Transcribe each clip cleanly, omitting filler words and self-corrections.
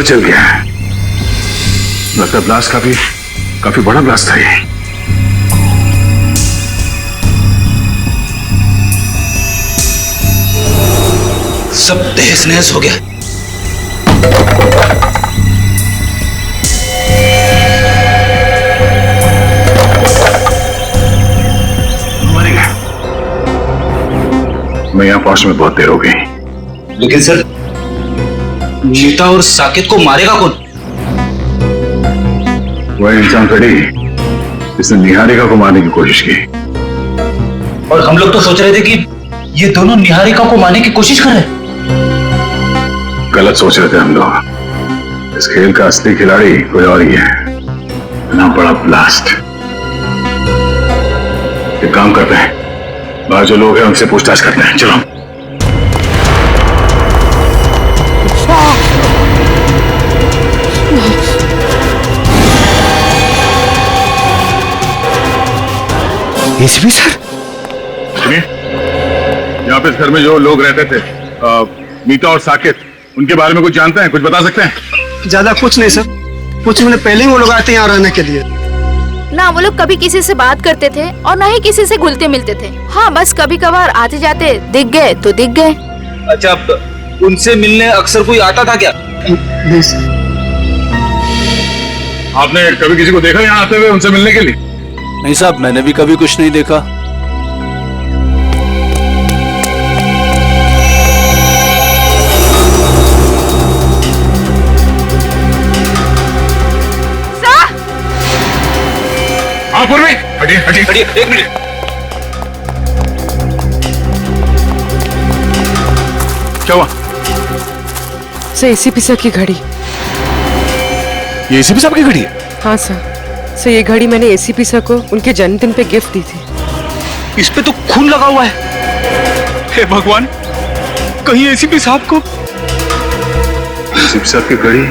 चल गया। लगता ब्लास्ट काफी बड़ा ब्लास्ट था ये। सब तहस नहस हो गया। मैं यहाँ पहुंचने में बहुत देर हो गई। लेकिन सर, मीता और साकेत को मारेगा कौन? वह इंसान खड़ी जिसने निहारिका को मारने की कोशिश की। और हम लोग तो सोच रहे थे कि ये दोनों निहारिका को मारने की कोशिश कर रहे हैं। गलत सोच रहे थे हम लोग। इस खेल का असली खिलाड़ी कोई और ही है। इतना बड़ा ब्लास्ट। एक काम करते हैं, बाहर जो लोग हैं उनसे पूछताछ करते हैं। चलो। एसीपी सर, सुनिए, यहाँ पे इस घर में जो लोग रहते थे, मीता और साकेत, उनके बारे में कुछ जानते हैं? कुछ बता सकते हैं? ज्यादा कुछ नहीं सर। कुछ महीने पहले ही वो लोग आते हैं यहाँ रहने के लिए। ना वो लोग कभी किसी से बात करते थे और ना ही किसी से घुलते मिलते थे। हाँ, बस कभी कभार आते जाते दिख गए तो दिख गए। अच्छा, उनसे मिलने अक्सर कोई आता था क्या? नहीं सर। आपने कभी किसी को देखा यहाँ आते हुए उनसे मिलने के लिए? नहीं साहब, मैंने भी कभी कुछ नहीं देखा। पूर्वी, हटिए हटिए हटिए, एक मिनट। क्या हुआ? सर, एसीपी सर की घड़ी। ये एसीपी साहब की घड़ी है? हाँ सर, ये घड़ी मैंने एसीपी सर को उनके जन्मदिन पे गिफ्ट दी थी। इस पे तो खून लगा हुआ है। हे भगवान, कहीं एसीपी साहब को। एसीपी साहब की घड़ी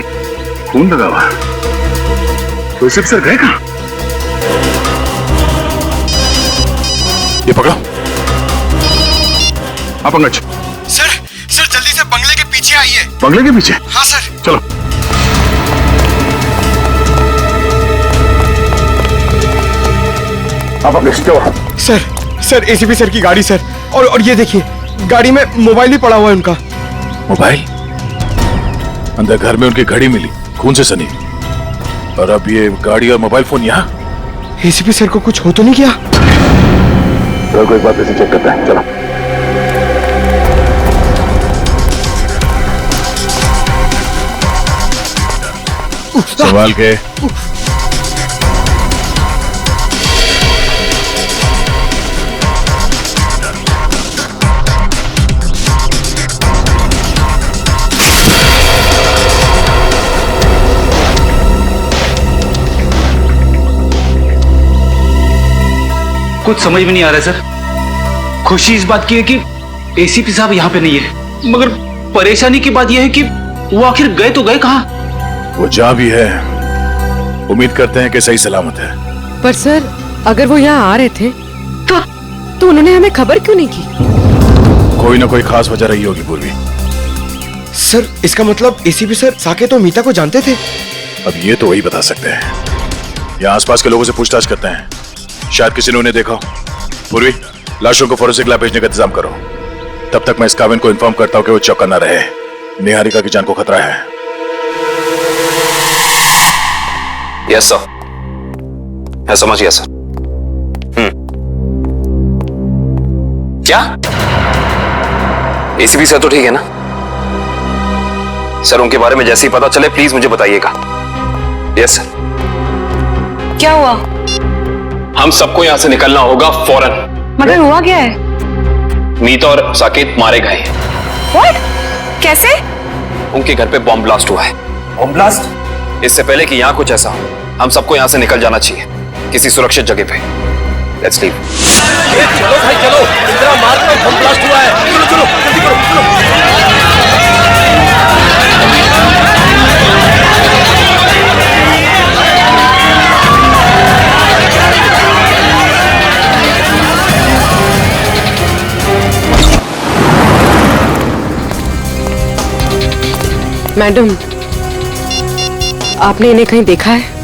खून लगा हुआ? तो एसीपी सर गए कहाँ? ये पकड़ो। आप पंकज। सर जल्दी से बंगले के पीछे आइए। बंगले के पीछे? हाँ सर। चलो। आप अपने क्या हुआ? सर एसीपी सर की गाड़ी सर। और ये देखिए, गाड़ी में मोबाइल भी पड़ा हुआ है उनका। मोबाइल? अंदर घर में उनकी घड़ी मिली, खून से सनी, और अब ये गाड़ी और मोबाइल फोन यहाँ। एसीपी सर को कुछ हो तो नहीं गया? सर को एक बार फिर चेक करते हैं। चलो। संभाल के। कुछ समझ में नहीं आ रहा है सर। खुशी इस बात की है कि एसीपी साहब यहाँ पे नहीं है, मगर परेशानी की बात यह है कि वो आखिर गए तो गए कहाँ? वो जहाँ भी है, उम्मीद करते हैं कि सही सलामत है। पर सर, अगर वो यहाँ आ रहे थे तो उन्होंने हमें खबर क्यों नहीं की? कोई ना कोई खास वजह रही होगी पूर्वी। सर, इसका मतलब एसीपी सर साकेत और मीता को जानते थे? अब ये तो वही बता सकते हैं। यहाँ आसपास के लोगों से पूछताछ करते हैं, शायद किसी ने उन्हें देखा हो। पूर्वी, लाशों को फोरेंसिक लैब भेजने का इंतजाम करो। तब तक मैं इस काबिन को इन्फॉर्म करता हूँ कि वो चौकन्ना न रहे। निहारिका की जान को खतरा है। यस सर, मैं समझ गया सर। क्या एसीपी सर तो ठीक है ना? सर, उनके बारे में जैसे ही पता चले प्लीज मुझे बताइएगा। Yes sir. क्या हुआ? हम सबको यहां से निकलना होगा फौरन। मगर हुआ क्या है? मीता और साकेत मारे गए हैं। What? कैसे? उनके घर पे बॉम्ब ब्लास्ट हुआ है। Bomb blast? इससे पहले कि यहाँ कुछ ऐसा हो, हम सबको यहाँ से निकल जाना चाहिए किसी सुरक्षित जगह पे। Let's leave. चलो भाई चलो, इंदिरा मार्ग में बम ब्लास्ट हुआ है। चलो चलो जल्दी करो, चलो। मैडम, आपने इन्हें कहीं देखा है?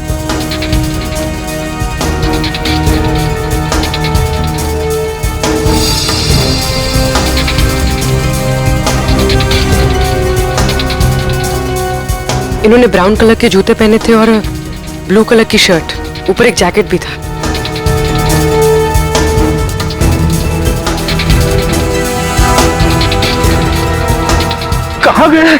इन्होंने ब्राउन कलर के जूते पहने थे और ब्लू कलर की शर्ट, ऊपर एक जैकेट भी था। कहाँ गए?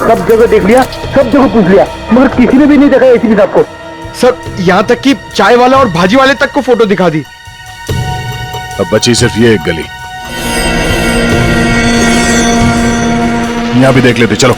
सब जगह देख लिया, सब जगह पूछ लिया, मगर किसी ने भी नहीं देखा एसीपी साहब को। सर यहाँ तक कि चाय वाला और भाजी वाले तक को फोटो दिखा दी। अब बची सिर्फ ये एक गली, यहां भी देख लेते, चलो।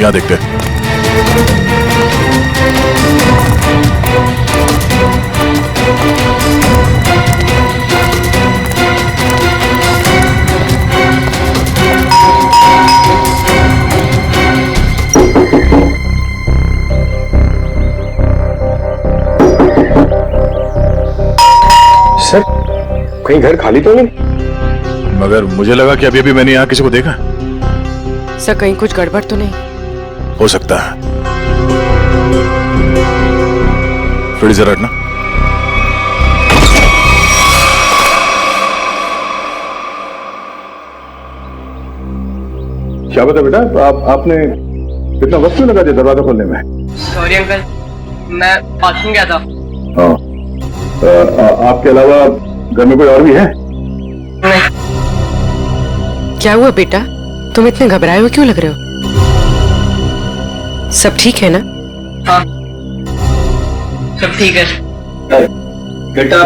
यहां देखते हैं। सर कहीं घर खाली तो नहीं? मगर मुझे लगा कि अभी अभी मैंने यहां किसी को देखा। सर कहीं कुछ गड़बड़ तो नहीं? हो सकता है। थोड़ी जरा हटना। क्या बता बेटा, आपने कितना वक्त क्यों लगा दिया दरवाजा खोलने में? सॉरी अंकल, मैं बाथरूम गया था। हाँ, आपके अलावा घर में कोई और भी है? नहीं। क्या हुआ बेटा, तुम इतने घबराए हुए क्यों लग रहे हो? सब ठीक है ना? हाँ, सब ठीक है। बेटा,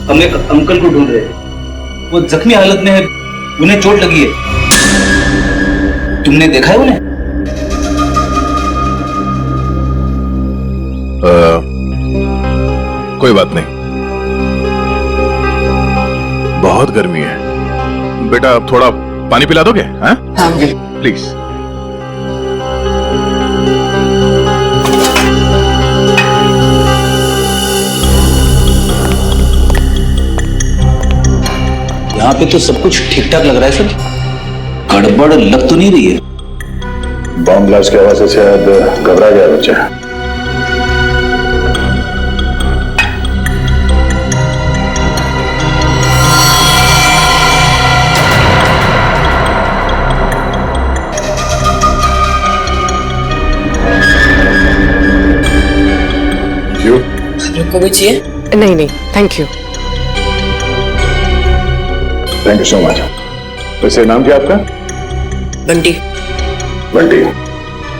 हम एक अंकल को ढूंढ रहे हैं, वो जख्मी हालत में है, उन्हें चोट लगी है। तुमने देखा है उन्हें? कोई बात नहीं, बहुत गर्मी है। बेटा थोड़ा पानी पिला दोगे? हाँ प्लीज। यहाँ पे तो सब कुछ ठीक ठाक लग रहा है सर, गड़बड़ लग तो नहीं रही है। बॉम्ब ब्लास्ट की आवाज से शायद घबरा गया बच्चा। को भी चाहिए? नहीं नहीं thank you. Thank you so much. वैसे नाम क्या आपका? बंटी। बंटी,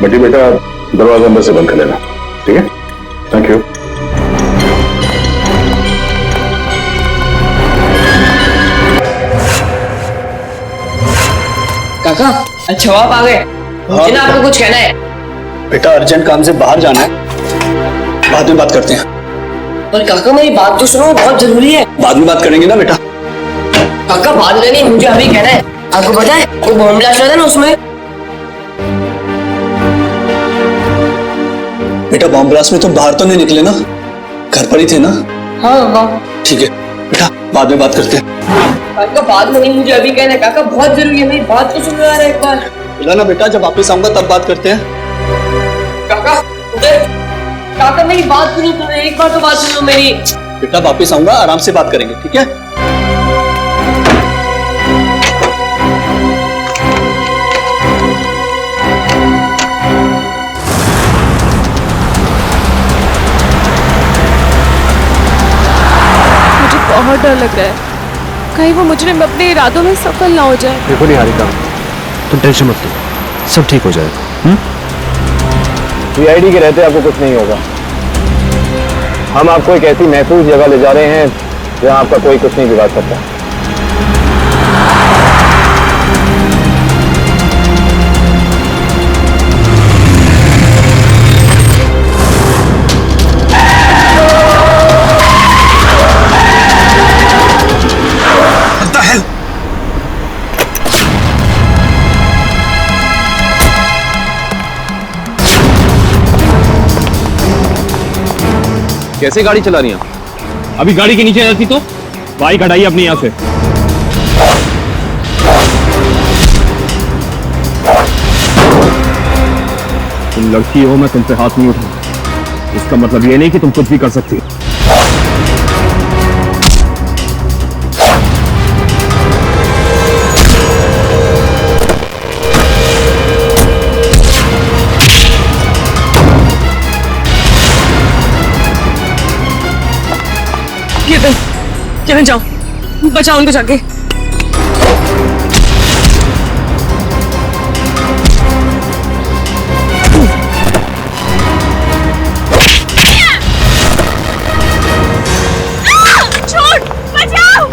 बंटी बेटा दरवाजा अंदर से बंद कर लेना, ठीक है? Thank you. काका, अच्छा आप आ गए। मुझे ना आपको कुछ कहना है। बेटा अर्जेंट काम से बाहर जाना है, बाद में बात करते हैं। पर काका मेरी बात तो सुनो, बहुत जरूरी है। बाद में बात करेंगे ना बेटा। काका बाद में नहीं, मुझे अभी कहना है। आपको पता है वो बॉम्ब ब्लास्ट हुआ था ना, उसमें बेटा बॉम्ब ब्लास्ट में तुम बाहर तो नहीं निकले ना, घर पर ही थे ना? हाँ हाँ। ठीक है बेटा, बाद में बात करते हैं। काका बाद में नहीं, मुझे अभी कहना है। काका बहुत जरूरी है, मेरी बात तो सुनो यार एक बार। बोला ना बेटा, जब वापस आऊंगा तब बात करते हैं। काका उधर, काका मेरी बात सुनो, तुमने एक बार तो बात सुनो मेरी। बेटा वापस आऊंगा, आराम से बात करेंगे, ठीक है? मुझे बहुत डर लग रहा है। कहीं वो मुजरिम अपने इरादों में सफल ना हो जाए। देखो निहारिका, तुम टेंशन मत लो, सब ठीक हो जाएगा। सीआईडी के रहते आपको कुछ नहीं होगा। हम आपको एक ऐसी महफूज जगह ले जा रहे हैं जहां आपका कोई कुछ नहीं बिगाड़ सकता। कैसे गाड़ी चला रही हैं? अभी गाड़ी के नीचे रहती तो बाइक हटाइए अपनी यहाँ से। तुम लड़की हो, मैं तुम पे हाथ नहीं उठाऊं। इसका मतलब ये नहीं कि तुम कुछ भी कर सकती हो। किरण जाओ, बचाओ उनको जाके। छोड़, बचाओ,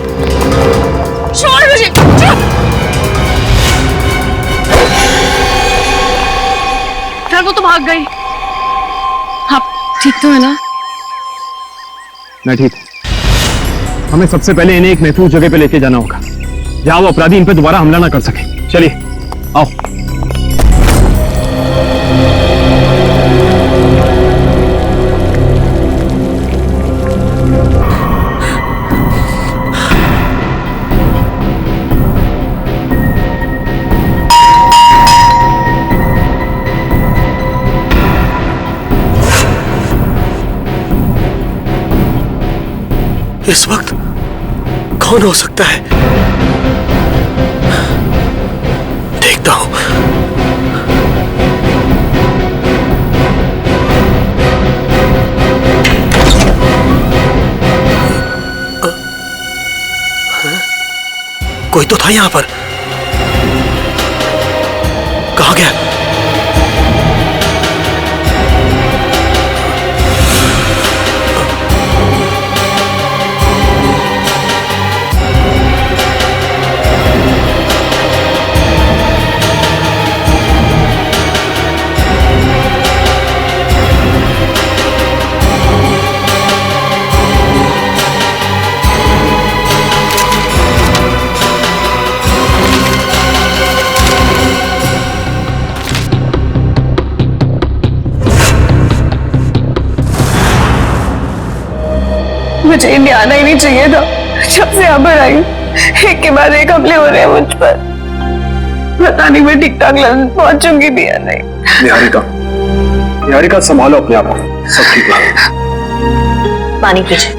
छोड़ मुझे। यार वो तो भाग गई। आप ठीक तो है ना? मैं ठीक। हमें सबसे पहले इन्हें एक महफूज जगह पे लेके जाना होगा जहां वो अपराधी इन पे दोबारा हमला ना कर सके। चलिए आओ। इस वक्त कौन हो सकता है? देखता हूं। कोई तो था यहां पर। कहां गया? मुझे इंडिया आना ही नहीं चाहिए था। जब से यहाँ पर आई एक के बाद एक हमले हो रहे हैं मुझ पर। पता नहीं मैं ठीक ठाक लंदन पहुंचूंगी भी या नहीं। निहारिका, निहारिका संभालो अपने आप को, सब ठीक है। पानी पीछे।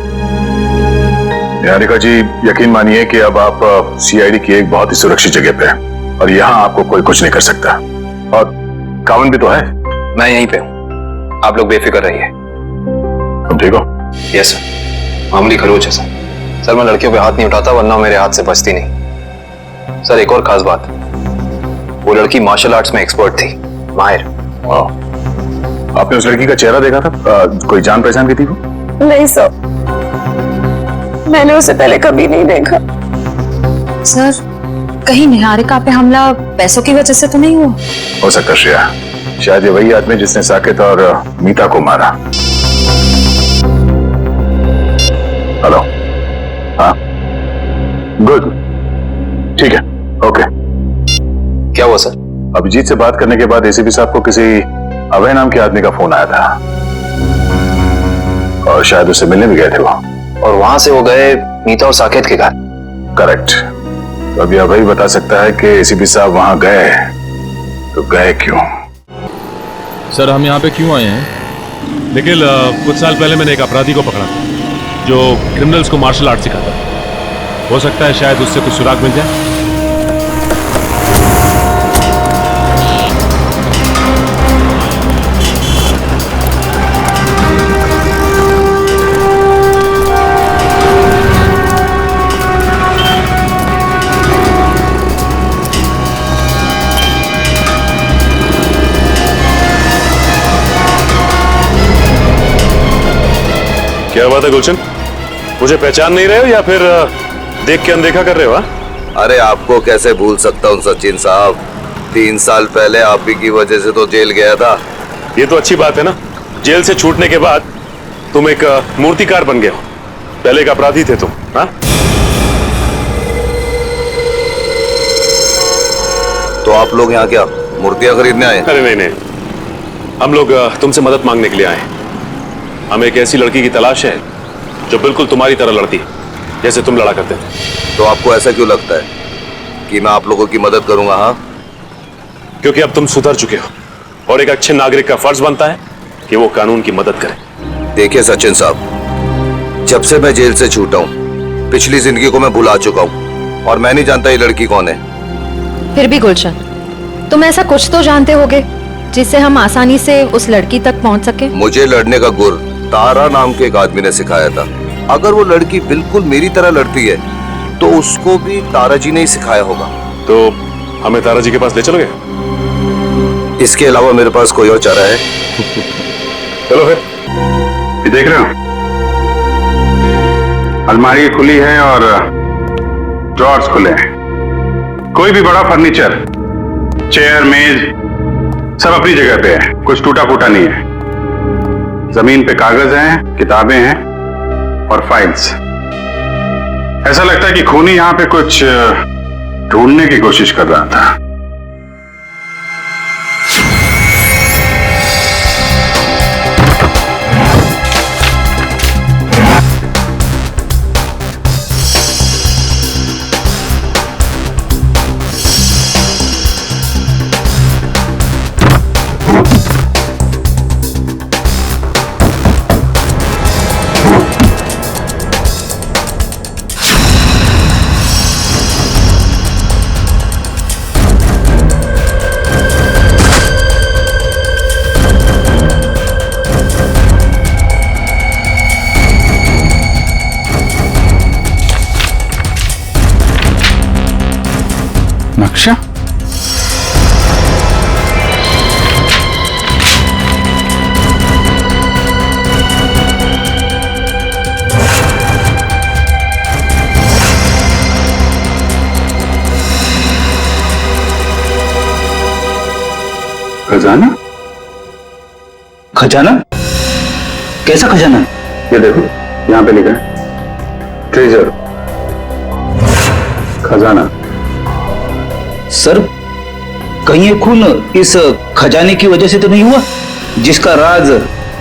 निहारिका जी, यकीन मानिए कि अब आप सीआईडी की एक बहुत ही सुरक्षित जगह पे हैं और यहाँ आपको कोई कुछ नहीं कर सकता। और कावन भी तो है। मैं यहीं पे हूँ, आप लोग बेफिक्र रहिए। तुम ठीक हो? यस सर, मामूली खरोच है सर। मैं लड़कियों पे हाथ नहीं उठाता वरना मेरे हाथ से बचती नहीं। सर एक और खास बात, वो लड़की मार्शल आर्ट्स में एक्सपर्ट थी, माहिर। आपने उस लड़की का चेहरा देखा था? कोई जान पहचान की थी वो? नहीं सर, मैंने उसे पहले कभी नहीं देखा। सर कहीं निहारिका पे हमला पैसों की वजह से तो नहीं हुआ? हो सकता श्रेया, शायद ये वही आदमी जिसने साकेत और मीता को मारा। हेलो, हाँ, गुड, ठीक है, ओके। क्या हुआ सर? अभिजीत से बात करने के बाद एसीपी साहब को किसी अभय नाम के आदमी का फोन आया था और शायद उससे मिलने भी गए थे वो। और वहां से वो गए मीता और साकेत के घर? करेक्ट। तो अभी अभय बता सकता है कि एसीपी साहब वहां गए तो गए क्यों? सर हम यहाँ पे क्यों आए हैं? निखिल, कुछ साल पहले मैंने एक अपराधी को पकड़ा जो क्रिमिनल्स को मार्शल आर्ट सिखाता है। हो सकता है शायद उससे कुछ सुराग मिल जाए। क्या बात है गुलशन, मुझे पहचान नहीं रहे हो या फिर देख के अनदेखा कर रहे हो? अरे आपको कैसे भूल सकता हूँ सचिन साहब, 3 साल पहले आप ही की वजह से तो जेल गया था। ये तो अच्छी बात है ना, जेल से छूटने के बाद तुम एक मूर्तिकार बन गए हो, पहले एक अपराधी थे तुम। हाँ, तो आप लोग यहाँ क्या मूर्तियां खरीदने आए? अरे नहीं नहीं, हम लोग तुमसे मदद मांगने के लिए आए हैं। हमें एक ऐसी लड़की की तलाश है जो बिल्कुल तुम्हारी तरह लड़ती है, जैसे तुम लड़ा करते थे। तो आपको ऐसा क्यों लगता है कि मैं आप लोगों की मदद करूंगा? हाँ, क्योंकि अब तुम सुधर चुके हो और एक अच्छे नागरिक का फर्ज बनता है कि वो कानून की मदद करे। देखिए सचिन साहब, जब से मैं जेल से छूटा हूँ पिछली जिंदगी को मैं भुला चुका हूँ और मैं नहीं जानता ये लड़की कौन है। फिर भी गुलशन, तुम ऐसा कुछ तो जानते होगे जिससे हम आसानी से उस लड़की तक पहुंच सके। मुझे लड़ने का गुर तारा नाम के एक आदमी ने सिखाया था। अगर वो लड़की बिल्कुल मेरी तरह लड़ती है तो उसको भी तारा जी ने ही सिखाया होगा। तो हमें तारा जी के पास ले चलोगे? इसके अलावा मेरे पास कोई और चारा है? चलो फिर। ये देख रहे हो, अलमारी खुली है और ड्रॉर्स खुले हैं। कोई भी बड़ा फर्नीचर, चेयर, मेज सब अपनी जगह पे है, कुछ टूटा फूटा नहीं है। जमीन पे कागज हैं, किताबें हैं और फाइल्स। ऐसा लगता है कि खूनी यहां पे कुछ ढूंढने की कोशिश कर रहा था। नक्शा? खजाना? खजाना? कैसा खजाना? ये देखो, यहां पे लिखा है ट्रेजर, खजाना। सर, कहीं ये खून इस खजाने की वजह से तो नहीं हुआ जिसका राज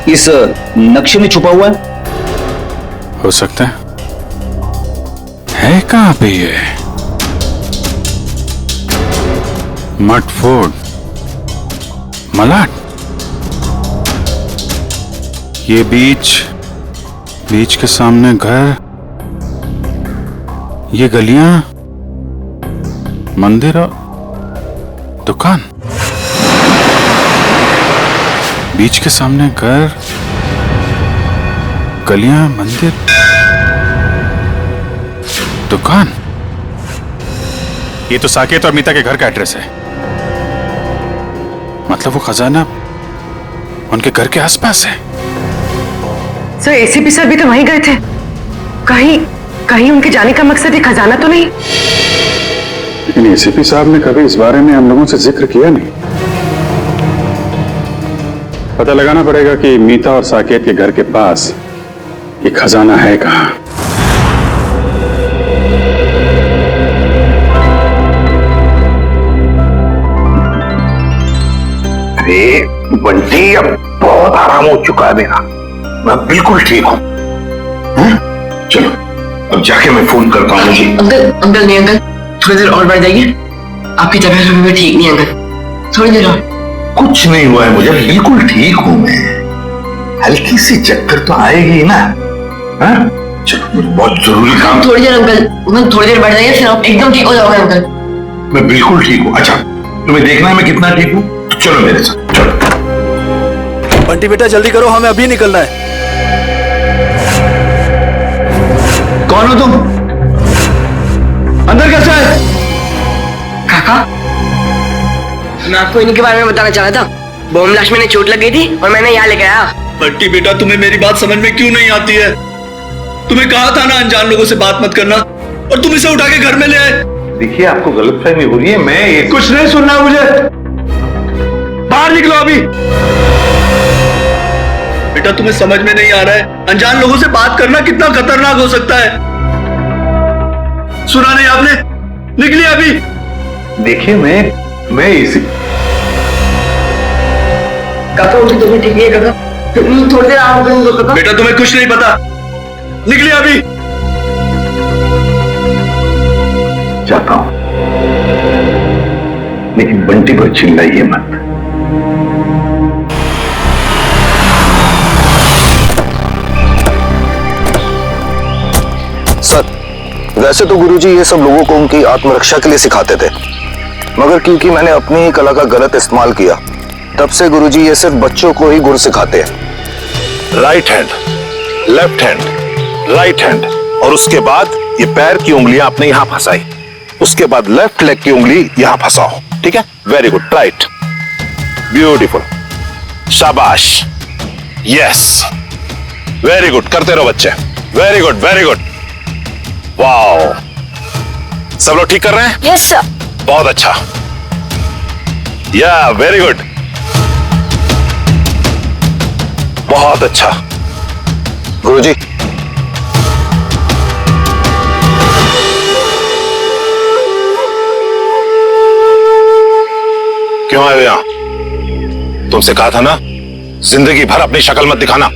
इस नक्शे में छुपा हुआ है? हो सकता है कहां पे ये? मटफोर्ड, मलाड, ये बीच के सामने घर, ये गलियां, मंदिर और दुकान। बीच के सामने घर, गलियां, मंदिर, दुकान। ये तो साकेत और मीता के घर का एड्रेस है। मतलब वो खजाना उनके घर के आसपास है। सर, एसीपी सर भी तो वहीं गए थे। कहीं उनके जाने का मकसद ये खजाना तो नहीं? लेकिन एसीपी साहब ने कभी इस बारे में हम लोगों से जिक्र किया नहीं। पता लगाना पड़ेगा कि मीता और साकेत के घर के पास ये खजाना है कहां। अरे बंटी, अब बहुत आराम हो चुका है मेरा, मैं बिल्कुल ठीक हूँ। चलो अब जाके मैं फोन करता हूँ। अंकल नहीं अंकल, थोड़ी देर और बढ़ जाइए, आपकी तबीयत भी ठीक नहीं है अंकल, थोड़ी देर और। कुछ नहीं हुआ है मुझे, बिल्कुल ठीक हूँ मैं। हल्की सी चक्कर तो आएगी ना। चलो मुझे बहुत जरूरी काम। थोड़ी देर अंकल, थोड़ी देर बैठ जाइए, फिर आप एकदम ठीक हो जाओगे अंकल। मैं बिल्कुल ठीक हूँ। अच्छा, तुम्हें देखना है मैं कितना ठीक हूँ? तो चलो मेरे साथ, चलो। बंटी बेटा जल्दी करो, हमें अभी निकलना है। कौन हो तुम? अंदर कैसे है? काका, मैं आपको इन्हीं के बारे में बताना चाह रहा था। बॉम्ब ब्लास्ट में चोट लग गई थी और मैंने यहाँ लेके आया। बंटी बेटा, तुम्हें मेरी बात समझ में क्यों नहीं आती है? तुम्हें कहा था ना अनजान लोगों से बात मत करना, और तुम इसे उठा के घर में ले आए। देखिए, आपको गलतफहमी हो रही है। मैं कुछ नहीं सुनना मुझे, बाहर निकलो अभी। बेटा, तुम्हें समझ में नहीं आ रहा है अनजान लोगों से बात करना कितना खतरनाक हो सकता है? सुना नहीं आपने? निकलिए अभी। देखिए, मैं इसी काका उनकी तबीयत ठीक नहीं है काका, थोड़ी देर आराम करने दो काका। बेटा, तुम्हें कुछ नहीं पता, निकलिए अभी। जाता हूं, लेकिन बंटी पर चिल्लाइए मत। सर, वैसे तो गुरुजी ये सब लोगों को उनकी आत्मरक्षा के लिए सिखाते थे, मगर क्योंकि मैंने अपनी ही कला का गलत इस्तेमाल किया, तब से गुरुजी ये सिर्फ बच्चों को ही गुर सिखाते हैं। Right hand, left hand, right hand, और उसके बाद ये पैर की उंगलियां आपने यहां फंसाई, उसके बाद लेफ्ट लेग की उंगली यहां फंसाओ। ठीक है? वेरी गुड, राइट, ब्यूटीफुल, शाबाश, यस, वेरी गुड, करते रहो बच्चे, very good, very good, wow. सब लोग ठीक कर रहे हैं? Yes sir. बहुत अच्छा, या वेरी गुड, बहुत अच्छा। गुरुजी, क्यों आए हो यहां? तुमसे कहा था ना जिंदगी भर अपनी शक्ल मत दिखाना।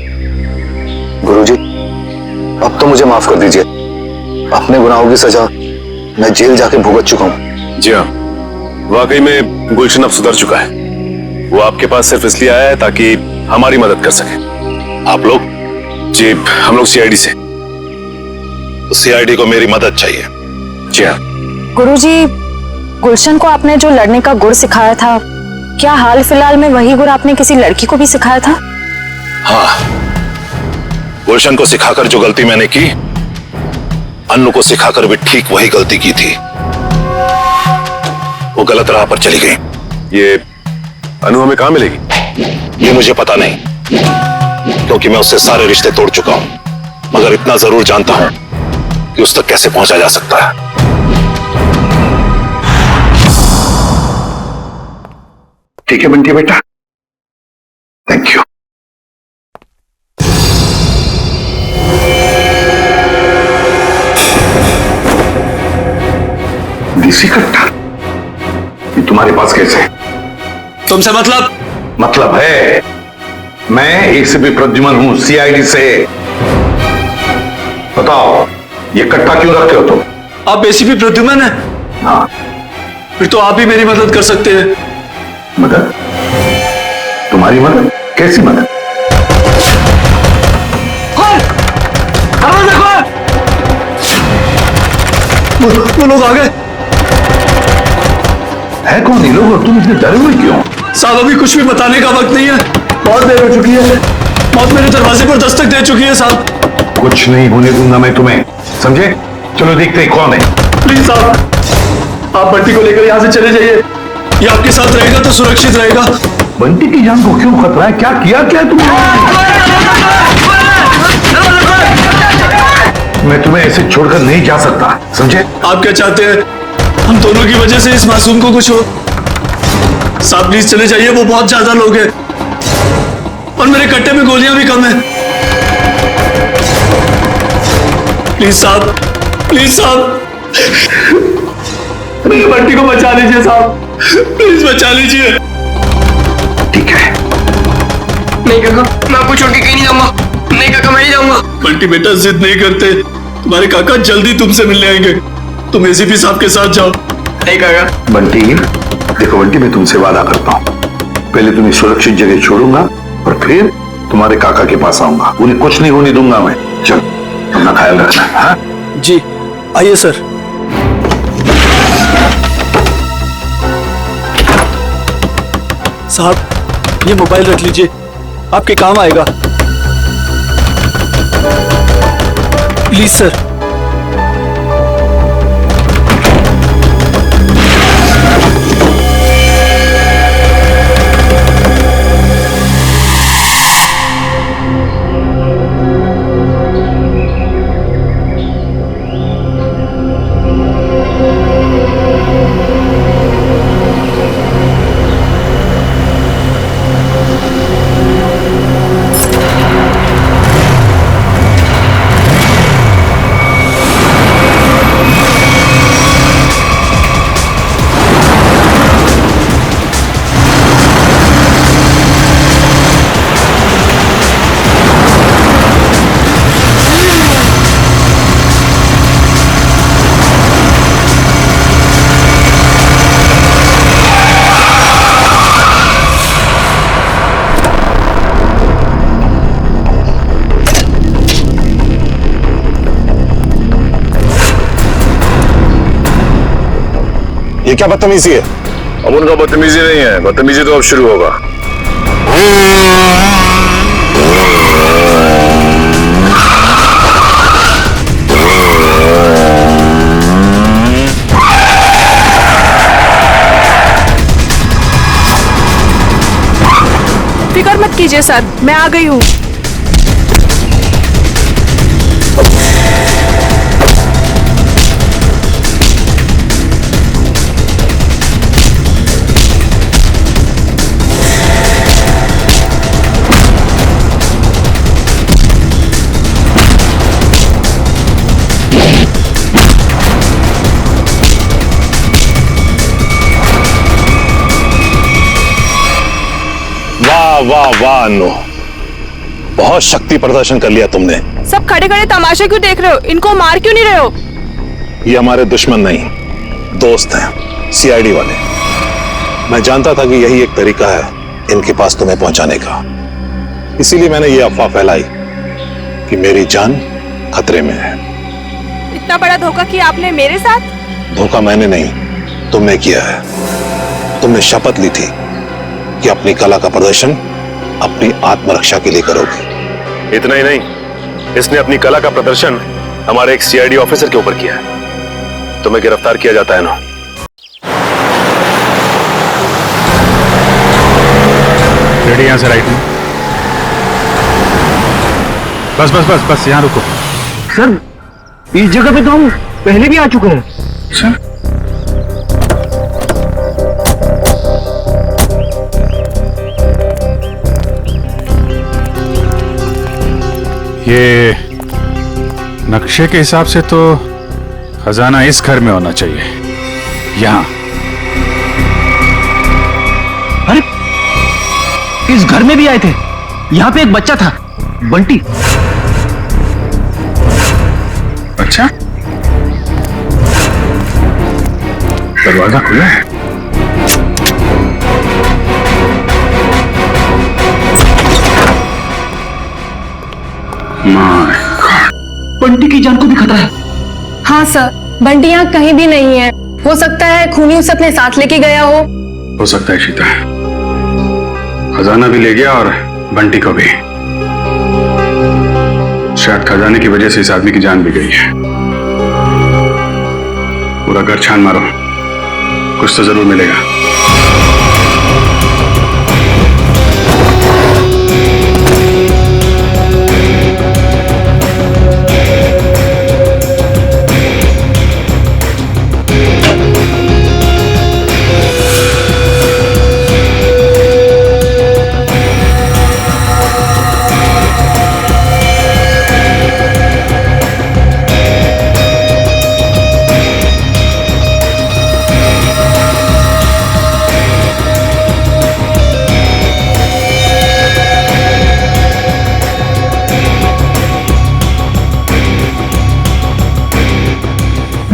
गुरुजी, अब तो मुझे माफ कर दीजिए। अपने गुनाहों की सजा मैं जेल जाके भुगत चुका हूं। जी हाँ, वाकई में गुलशन अब सुधर चुका है। वो आपके पास सिर्फ इसलिए आया है ताकि हमारी मदद कर सके। आप लोग? जी, हम लोग सीआईडी से। तो सीआईडी को मेरी मदद चाहिए। जी हाँ। गुरुजी, गुलशन को आपने जो लड़ने का गुर सिखाया था, क्या हाल फिलहाल में वही गुर आपने किसी लड़की को भी सिखाया था? हाँ, गुलशन को सिखाकर जो गलती मैंने की, अन्नू को सिखाकर भी ठीक वही गलती की थी। वो गलत राह पर चली गई। ये अनु हमें कहां मिलेगी? ये मुझे पता नहीं, क्योंकि मैं उससे सारे रिश्ते तोड़ चुका हूं। मगर इतना जरूर जानता हूं कि उस तक कैसे पहुंचा जा सकता है। ठीक है बंटी बेटा, थैंक यू। देसी कट्टा ये तुम्हारे पास कैसे है? तुमसे मतलब? मतलब है, मैं एसीपी प्रद्युमन हूं, सीआईडी से। बताओ, ये कट्टा क्यों रखे हो तुम? आप एसीपी प्रद्युमन हैं? हाँ। फिर तो आप ही मेरी मदद कर सकते हैं। मदद? तुम्हारी मदद? कैसी मदद? वो लोग आ गए। है कौन ये लोग और तुम इतने डरे हुए क्यों? साहब, अभी कुछ भी बताने का वक्त नहीं है, बहुत देर हो चुकी है। मौत मेरे दरवाजे पर दस्तक दे चुकी है साहब। कुछ नहीं होने दूंगा मैं तुम्हें, समझे? चलो देखते हैं कौन है। प्लीज साहब, आप बंटी को लेकर यहाँ से चले जाइए। ये आपके साथ रहेगा तो सुरक्षित रहेगा। बंटी की जान को क्यों खतरा है? क्या किया तुमने? मैं तुम्हें ऐसे छोड़कर नहीं जा सकता, समझे? आप क्या चाहते हैं? हम दोनों की वजह से इस मासूम को कुछ हो? साहब प्लीज चले जाइए, वो बहुत ज्यादा लोग हैं और मेरे कट्टे में गोलियां भी कम हैं। प्लीज साहब, प्लीज साहब, मेरे बंटी को बचा लीजिए साहब, प्लीज बचा लीजिए। ठीक है। नहीं काका, मैं आपको छोड़ के कहीं नहीं जाऊंगा। नहीं काका, मैं नहीं जाऊंगा। बंटी बेटा, जिद नहीं करते, तुम्हारे काका जल्दी तुमसे मिलने आएंगे। तुम एसीपी साहब के साथ जाओ। नहीं काका। बंटी, देखो बंटी, मैं तुमसे वादा करता हूँ, पहले तुम्हें सुरक्षित जगह छोड़ूंगा और फिर तुम्हारे काका के पास आऊंगा। उन्हें कुछ नहीं होने दूंगा मैं। चलो, अपना ख्याल रखना। हाँ जी, आइए सर। साहब, ये मोबाइल रख लीजिए, आपके काम आएगा। Please sir. क्या बदतमीजी है? अब उनका बदतमीजी नहीं है, बदतमीजी तो अब शुरू होगा। फिक्र मत कीजिए सर, मैं आ गई हूँ। वाह वाह अनु, बहुत शक्ति प्रदर्शन कर लिया तुमने। सब खड़े खड़े तमाशे क्यों देख रहे हो? इनको मार क्यों नहीं रहे हो? ये हमारे दुश्मन नहीं, दोस्त हैं, सीआईडी वाले। मैं जानता था कि यही एक तरीका है इनके पास तुम्हें पहुंचाने का, इसीलिए मैंने ये अफवाह फैलाई कि मेरी जान खतरे में है। इतना बड़ा धोखा किया आपने मेरे साथ? धोखा मैंने नहीं, तुमने किया है। तुमने शपथ ली थी कि अपनी कला का प्रदर्शन अपनी आत्मरक्षा के लिए करोगे। इतना ही नहीं, इसने अपनी कला का प्रदर्शन हमारे एक सीआईडी ऑफिसर के ऊपर किया है। तुम्हें गिरफ्तार किया जाता है ना। रेडी, यहां से राइट में। बस बस बस बस, यहां रुको। सर, इस जगह पे तो हम पहले भी आ चुके हैं। सर, ये नक्शे के हिसाब से तो खजाना इस घर में होना चाहिए, यहां। अरे, इस घर में भी आए थे। यहां पे एक बच्चा था, बंटी। अच्छा, दरवाजा खुला है। बंटी की जान को भी खतरा है। हाँ सर, बंटी यहाँ कहीं भी नहीं है। हो सकता है खूनी उसे अपने साथ लेके गया हो सकता है शीता, खजाना भी ले गया और बंटी को भी। शायद खजाने की वजह से इस आदमी की जान भी गई है। पूरा घर छान मारो, कुछ तो जरूर मिलेगा।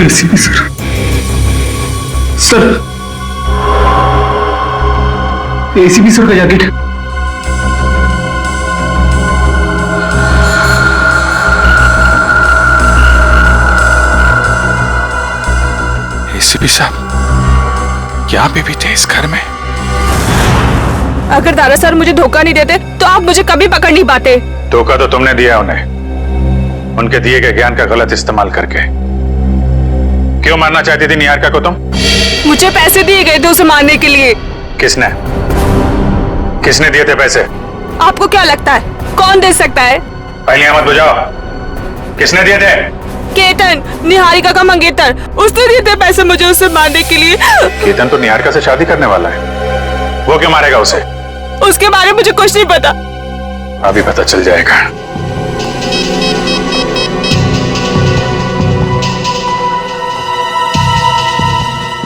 ACP sir, sir, ACP sir का जैकेट। एसीपी साहब, क्या आप भी थे इस घर में? अगर दारा सर मुझे धोखा नहीं देते तो आप मुझे कभी पकड़ नहीं पाते। धोखा तो तुमने दिया उन्हें, उनके दिए गए ज्ञान का गलत इस्तेमाल करके। क्यों मारना चाहती थी निहारिका को तुम? मुझे पैसे दिए गए थे उसे मारने के लिए। किसने किसने दिए थे पैसे? आपको क्या लगता है कौन दे सकता है? पहले मत बुझाओ, किसने दिए थे? केतन, निहारिका का मंगेतर, उसने दिए थे पैसे मुझे उसे मारने के लिए। केतन तो निहारिका से शादी करने वाला है, वो क्यों मारेगा उसे? उसके बारे में मुझे कुछ नहीं पता। अभी पता चल जाएगा।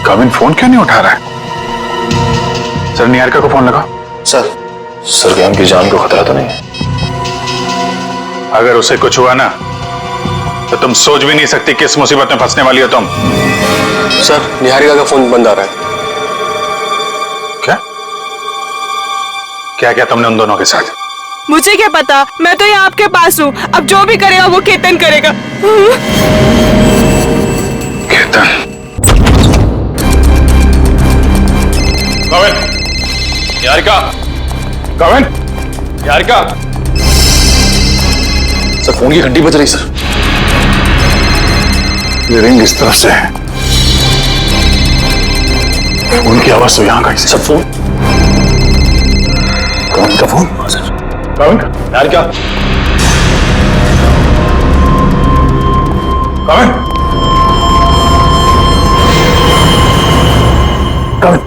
कविन फोन क्यों नहीं उठा रहा है? सर, निहारिका को फोन लगाओ। सर क्या उनकी जान को खतरा तो नहीं है? अगर उसे कुछ हुआ ना तो तुम सोच भी नहीं सकती किस मुसीबत में फंसने वाली हो तुम। सर, निहारिका का फोन बंद आ रहा है। क्या क्या क्या तुमने उन दोनों के साथ? मुझे क्या पता, मैं तो यहाँ आपके पास हूँ। अब जो भी करेगा वो केतन करेगा। केतन, कविन, निहारिका, कविन, निहारिका। सर फोन की घंटी बज रही सर। ये रिंग इस तरफ से है, फोन की आवाज तो यहां का सर फोन, कौन का फोन? सर कौन का? निहारिका, कौन? कौन?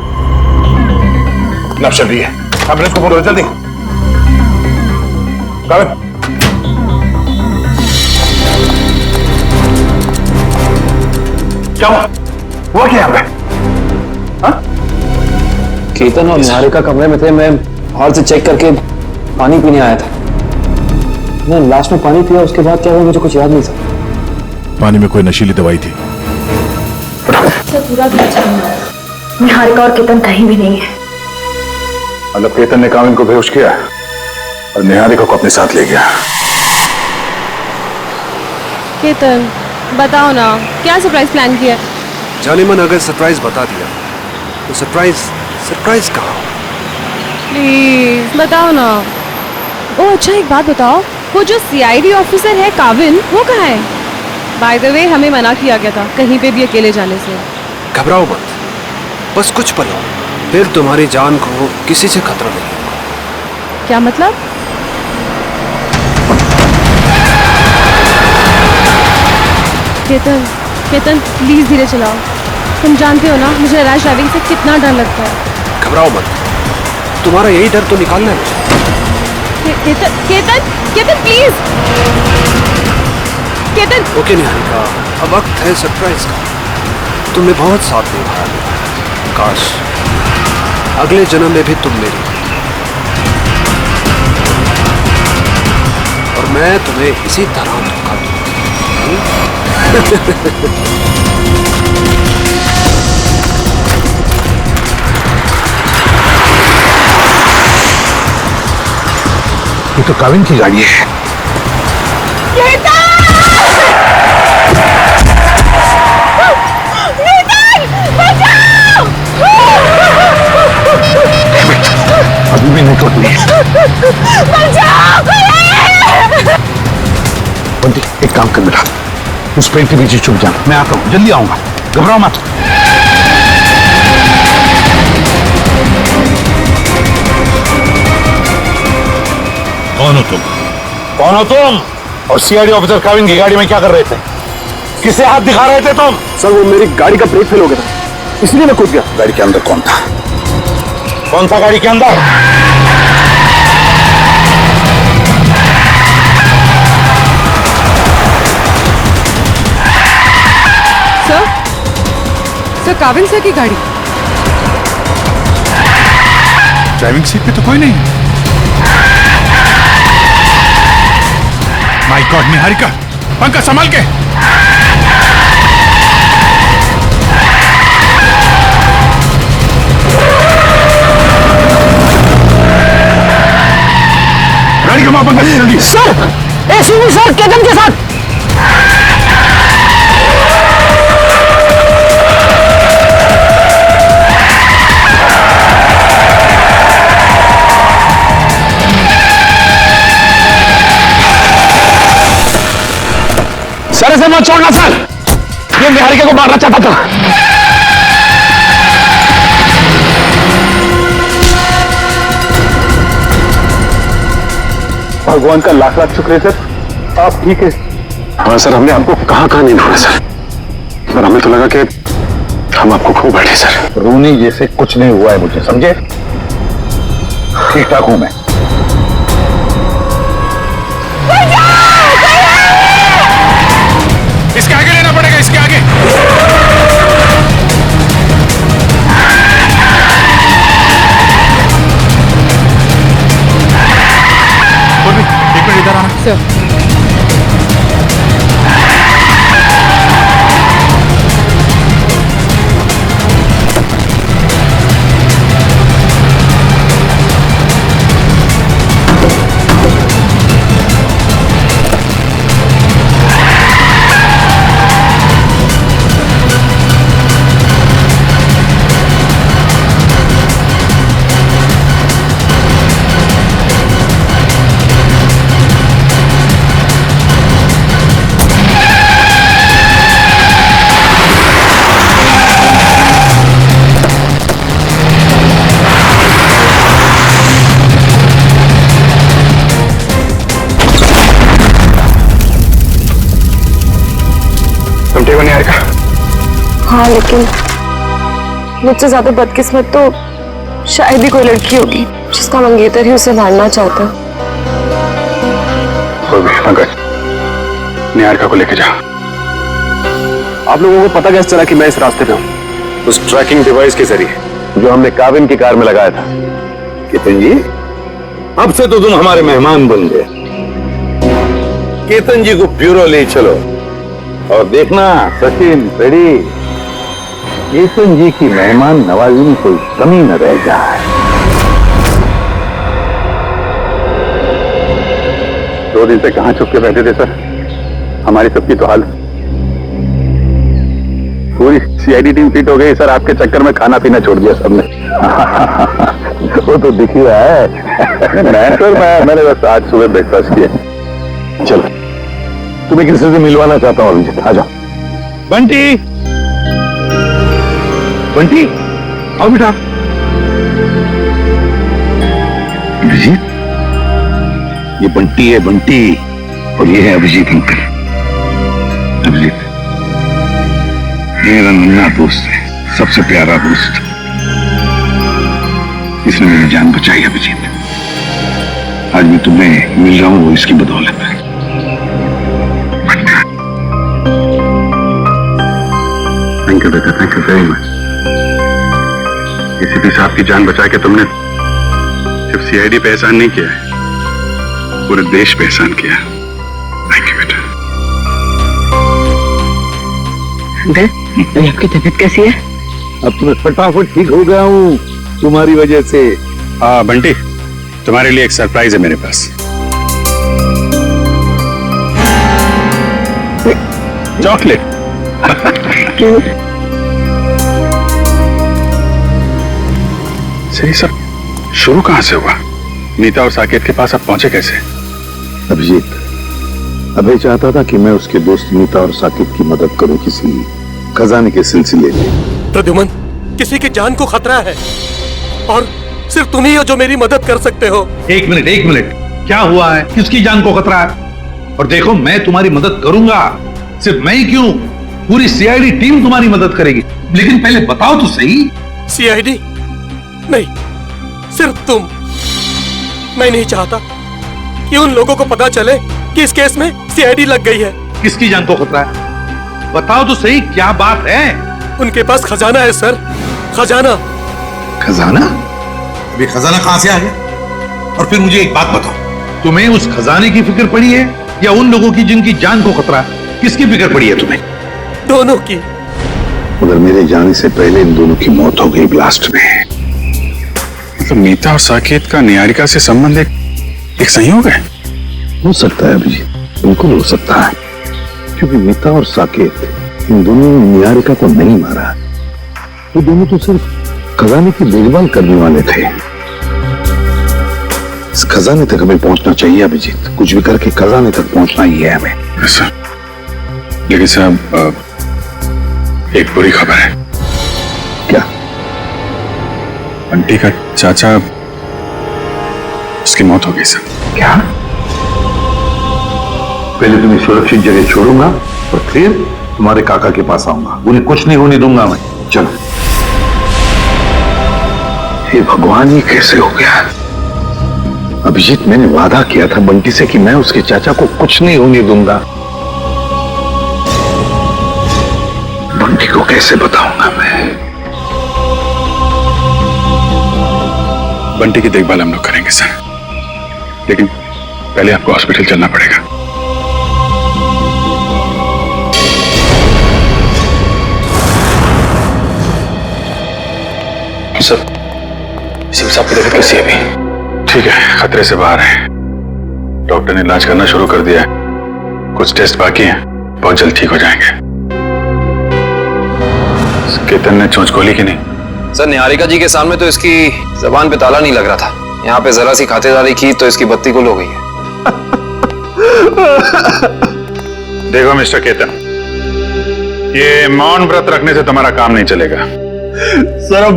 नब चल रही है, एम्बुलेंस को फोन करो जल्दी। कौन? क्या हुआ क्या यहाँ पे? केतन और निहारिका कमरे में थे, मैं हॉल से चेक करके पानी पीने आया था। मैं लास्ट में पानी पिया, उसके बाद क्या हुआ मुझे कुछ याद नहीं था। पानी में कोई नशीली दवाई थी। पूरा निहारिका और केतन कहीं भी नहीं है। मतलब केतन ने कामिन को बेहोश किया और निहारिका को अपने साथ ले गया। केतन बताओ ना, क्या सरप्राइज प्लान किया? जाने मन अगर सरप्राइज बता दिया तो सरप्राइज कहाँ? प्लीज बताओ ना। ओ अच्छा, एक बात बताओ, वो जो सीआईडी ऑफिसर है काविन, वो कहाँ है? बाय द वे हमें मना किया गया था कहीं पे भी अकेले जाने से। घबराओ मत, बस कुछ पल हो, फिर तुम्हारी जान को किसी से खतरा नहीं होगा। क्या मतलब? केतन, केतन प्लीज धीरे चलाओ। तुम जानते हो ना मुझे रैश ड्राइविंग से कितना डर लगता है। घबराओ मत, तुम्हारा यही डर तो निकालना है मुझे। केतन, केतन, केतन प्लीज। केतन। ओके निहारिका, अब वक्त है सरप्राइज का। तुमने बहुत साथ निभाया मेरा, काश अगले जन्म में भी तुम मेरी और मैं तुम्हें इसी तरह धोखा दूंगा। ये तो काविन की गाड़ी है। अभी भी नहीं टूटनी। बंटी एक काम कर बेटा, उस पेड़ के पीछे छुप जा, मैं आता हूँ, जल्दी आऊंगा, घबराओ मत। कौन हो तुम? कौन हो तुम? और सीआईडी ऑफिसर काविन की गाड़ी में क्या कर रहे थे? किसे हाथ दिखा रहे थे तुम? सर वो मेरी गाड़ी का ब्रेक फेल हो गया था, इसलिए मैं कूद गया। गाड़ी के अंदर कौन था? कौन था गाड़ी के अंदर? सर काविन सर की गाड़ी। ड्राइविंग सीट पे तो कोई नहीं। माय गॉड निहारिका, पंखा संभाल के। गाड़ी का मापन करिए जल्दी। सर एसीपी सर केतन के साथ। सर इसे मत छोड़ना सर, ये निहारिका को मारना चाहता था। भगवान का लाख लाख शुक्र है सर, आप ठीक है। हाँ सर, हमने आपको कहाँ कहाँ नहीं ढूंढा सर, पर हमें तो लगा कि हम आपको खो बैठे सर। रोनी जैसे कुछ नहीं हुआ है मुझे, समझे? ठीक ठाक हूं मैं। इसके आगे लेना पड़ेगा, इसके आगे। एक मिनट इधर आना। सर हाँ, लेकिन मुझसे ज्यादा बदकिस्मत तो शायद ही कोई लड़की होगी जिसका मंगेतर ही उसे मारना चाहता। कोई भी पंकज, निहारिका को लेके जा। आप लोगों को पता कैसे चला कि मैं इस रास्ते पे हूँ? उस ट्रैकिंग डिवाइस के जरिए जो हमने काविन की कार में लगाया था। केतन जी, अब से तो तुम हमारे मेहमान बन गए। केतन जी को ब्यूरो ले चलो और देखना सचिन पेड़ी, केतन जी की मेहमान नवाजी में कोई कमी न रह जाए। 2 दिन से कहां छुप के बैठे थे सर? हमारी सबकी तो हाल, पूरी सीआईडी टीम फिट हो गई सर। आपके चक्कर में खाना पीना छोड़ दिया सबने। वो तो दिख ही रहा है। मैंने बस आज सुबह ब्रेकफास्ट किया। चलो, तुम्हें किसी से मिलवाना चाहता हूँ अभिजीत, आ जाओ। बंटी, बंटी आओ बेटा। अभिजीत, ये बंटी है, बंटी, और ये है अभिजीत अंकल। अभिजीत मेरा नन्हा दोस्त है, सबसे प्यारा दोस्त। इसने मेरी जान बचाई अभिजीत। आज मैं तुम्हें मिल रहा हूं वो इसकी बदौलत है। थैंक यू बेटा, thank you very much. ACP साहब की जान बचा के तुमने सिर्फ सीआईडी पे एहसान नहीं किया है, पूरे देश पे एहसान किया। थैंक यू बेटा। आपकी तबीयत कैसी है? अब तो मैं फटाफट ठीक हो गया हूँ तुम्हारी वजह से। बंटी, तुम्हारे लिए एक सरप्राइज है मेरे पास। चॉकलेट। सही सर, शुरू कहां से हुआ? नीता और साकेत के पास आप पहुंचे कैसे? अभिजीत, अभय चाहता था कि मैं उसके दोस्त नीता और साकेत की मदद करूं किसी खजाने के सिलसिले में। प्रद्युमन, किसी की जान को खतरा है और सिर्फ तुम ही हो जो मेरी मदद कर सकते हो। एक मिनट, क्या हुआ है? किसकी जान को खतरा है? और देखो, मैं तुम्हारी मदद करूंगा। सिर्फ मैं ही क्यों, पूरी सीआईडी टीम तुम्हारी मदद करेगी। लेकिन पहले बताओ तो सही। सीआईडी नहीं, सिर्फ तुम। मैं नहीं चाहता कि उन लोगों को पता चले कि इस केस में सीआईडी लग गई है। किसकी जान को खतरा है? बताओ तो सही, क्या बात है? उनके पास खजाना है सर, खजाना। खजाना? अभी खजाना कहां से आ गया? और फिर मुझे एक बात बताओ, तुम्हें उस खजाने की फिक्र पड़ी है या उन लोगों की जिनकी जान को खतरा है? किसकी फिक्र पड़ी है तुम्हें? दोनों की। मगर मेरे जाने से पहले इन दोनों की मौत हो गई ब्लास्ट में। मतलब नीता और साकेत का निहारिका से संबंध एक संयोग है? हो सकता है अभिजीत, बिल्कुल हो सकता है, क्योंकि नीता और साकेत इन दोनों ने निहारिका को नहीं मारा। वो दोनों तो सिर्फ खजाने की देखभाल करने वाले थे। इस खजाने तक हमें पहुंचना चाहिए अभिजीत, कुछ भी करके खजाने तक पहुंचना ही है हमें। लेकिन साहब, एक बुरी खबर है। क्या? बंटी का चाचा, उसकी मौत हो गई सर। क्या? पहले तुम्हें सुरक्षित जगह छोड़ूंगा और फिर तुम्हारे काका के पास आऊंगा। उन्हें कुछ नहीं होने दूंगा मैं। चलो। हे भगवान, ये कैसे हो गया? अभिजीत, मैंने वादा किया था बंटी से कि मैं उसके चाचा को कुछ नहीं होने दूंगा। बंटी को कैसे बताऊंगा मैं? बंटी की देखभाल हम लोग करेंगे सर, लेकिन पहले आपको हॉस्पिटल चलना पड़ेगा। सर, शिव साहब की तबीयत कैसी है अभी? ठीक है, खतरे से बाहर है। डॉक्टर ने इलाज करना शुरू कर दिया है। कुछ टेस्ट बाकी हैं, बहुत जल्द ठीक हो जाएंगे। केतन ने चोंच खोली कि नहीं? सर, निहारिका जी के सामने तो इसकी जबान पे ताला नहीं लग रहा था। यहाँ पे जरा सी खातिरदारी की तो इसकी बत्ती गुल हो गई है। देखो मिस्टर केतन, ये मौन व्रत रखने से तुम्हारा काम नहीं चलेगा। सर, अब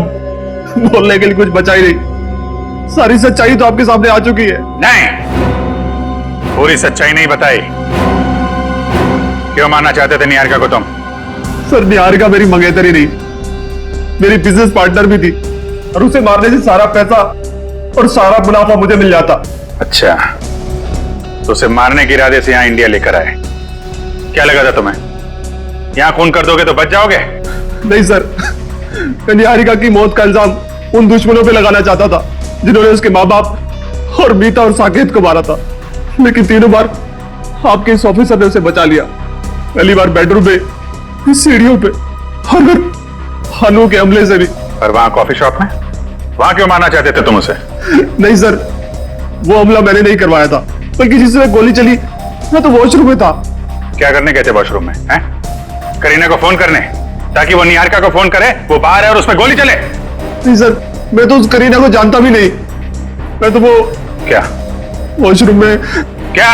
बोलने के लिए कुछ बचा ही नहीं। सारी सच्चाई तो आपके सामने आ चुकी है। नहीं, पूरी सच्चाई नहीं बताई। क्यों मारना चाहते थे निहारिका को तुम? सर निहारिका मेरी मंगेतरी नहीं, मेरी बिजनेस पार्टनर भी थी और उसे मारने से सारा पैसा और सारा मुनाफा मुझे मिल जाता। अच्छा, तो उसे मारने के इरादे से यहाँ इंडिया लेकर आए। क्या लगा था तुम्हें यहाँ खून कर दोगे तो बच जाओगे? नहीं सर, मैं निहारिका की मौत का इल्जाम उन दुश्मनों पे लगाना चाहता था जिन्होंने उसके माँ बाप और मीता और साकेत को मारा था, लेकिन तीनों बार आपके इस ऑफिसर ने उसे बचा लिया। पहली बार बेडरूम पे, सीढ़ियों पे, और फिर हानू के हमले से भी। और वहां कॉफी शॉप में वहां क्यों मारना चाहते थे तुम उसे? नहीं सर, वो हमला मैंने नहीं करवाया था, बल्कि जिससे गोली चली मैं तो वॉशरूम में था। क्या करने गए थे वॉशरूम में? हैं? करीना को फोन करने, ताकि वो निहारिका को फोन करे वो बाहर है और उसमें गोली चले? नहीं सर, मैं तो उस करीना को जानता भी नहीं। मैं तो वो क्या वॉशरूम में क्या?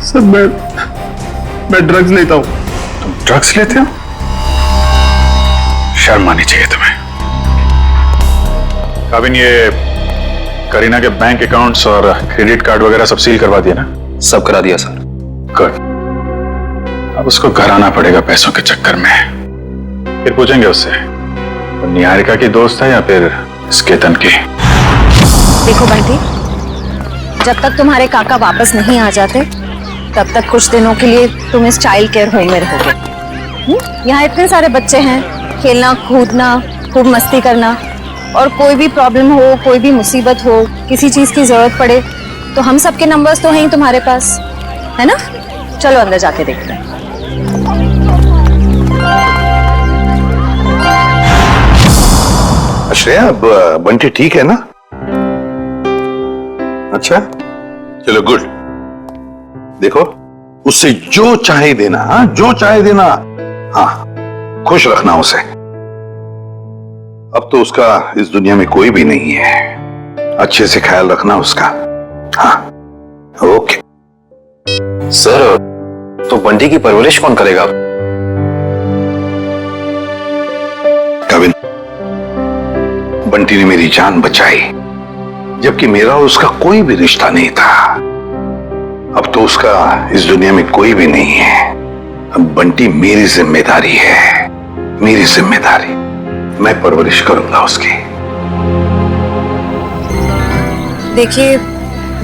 सर मैं ड्रग्स लेता हूँ। तुम ड्रग्स लेते हो? शर्म आनी चाहिए तुम्हें। काबिन, ये करीना के बैंक अकाउंट्स और क्रेडिट कार्ड वगैरह सब सील करवा दिया ना? सब करा दिया सर। गुड। अब उसको घर आना पड़ेगा पैसों के चक्कर में। फिर पूछेंगे उससे वो निहारिका की दोस्त है या फिर केतन की। देखो बंटी, जब तक तुम्हारे काका वापस नहीं आ जाते तब तक कुछ दिनों के लिए तुम इस चाइल्ड केयर होम में रहोगे। यहाँ इतने सारे बच्चे हैं, खेलना कूदना, खूब मस्ती करना, और कोई भी प्रॉब्लम हो, कोई भी मुसीबत हो, किसी चीज की जरूरत पड़े तो हम सबके नंबर्स तो हैं ही तुम्हारे पास, है ना? चलो अंदर जाके देखते हैं। श्रेया, अब बंटी ठीक है ना? अच्छा, चलो गुड। देखो, उससे जो चाहे देना, हाँ जो चाहे देना, हाँ खुश रखना उसे। अब तो उसका इस दुनिया में कोई भी नहीं है, अच्छे से ख्याल रखना उसका। हाँ ओके। सर, तो बंटी की परवरिश कौन करेगा? कविन, बंटी ने मेरी जान बचाई, जबकि मेरा और उसका कोई भी रिश्ता नहीं था। अब तो उसका इस दुनिया में कोई भी नहीं है। अब बंटी मेरी जिम्मेदारी है, मेरी जिम्मेदारी। मैं परवरिश करूंगा उसकी। देखिए,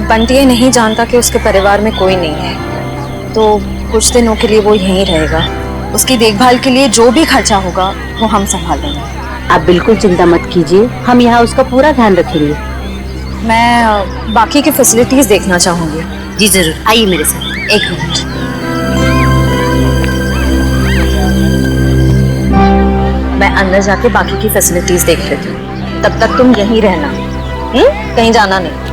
बंटी ये नहीं जानता कि उसके परिवार में कोई नहीं है, तो कुछ दिनों के लिए वो यहीं रहेगा। उसकी देखभाल के लिए जो भी खर्चा होगा वो हम संभाल लेंगे। आप बिल्कुल चिंता मत कीजिए, हम यहाँ उसका पूरा ध्यान रखेंगे। मैं बाकी की फैसिलिटीज देखना चाहूंगी। जी जरूर, आइए मेरे साथ। एक मिनट। मैं अंदर जाके बाकी की फैसिलिटीज देख लेती हूँ, तब तक तुम यहीं रहना, कहीं जाना नहीं।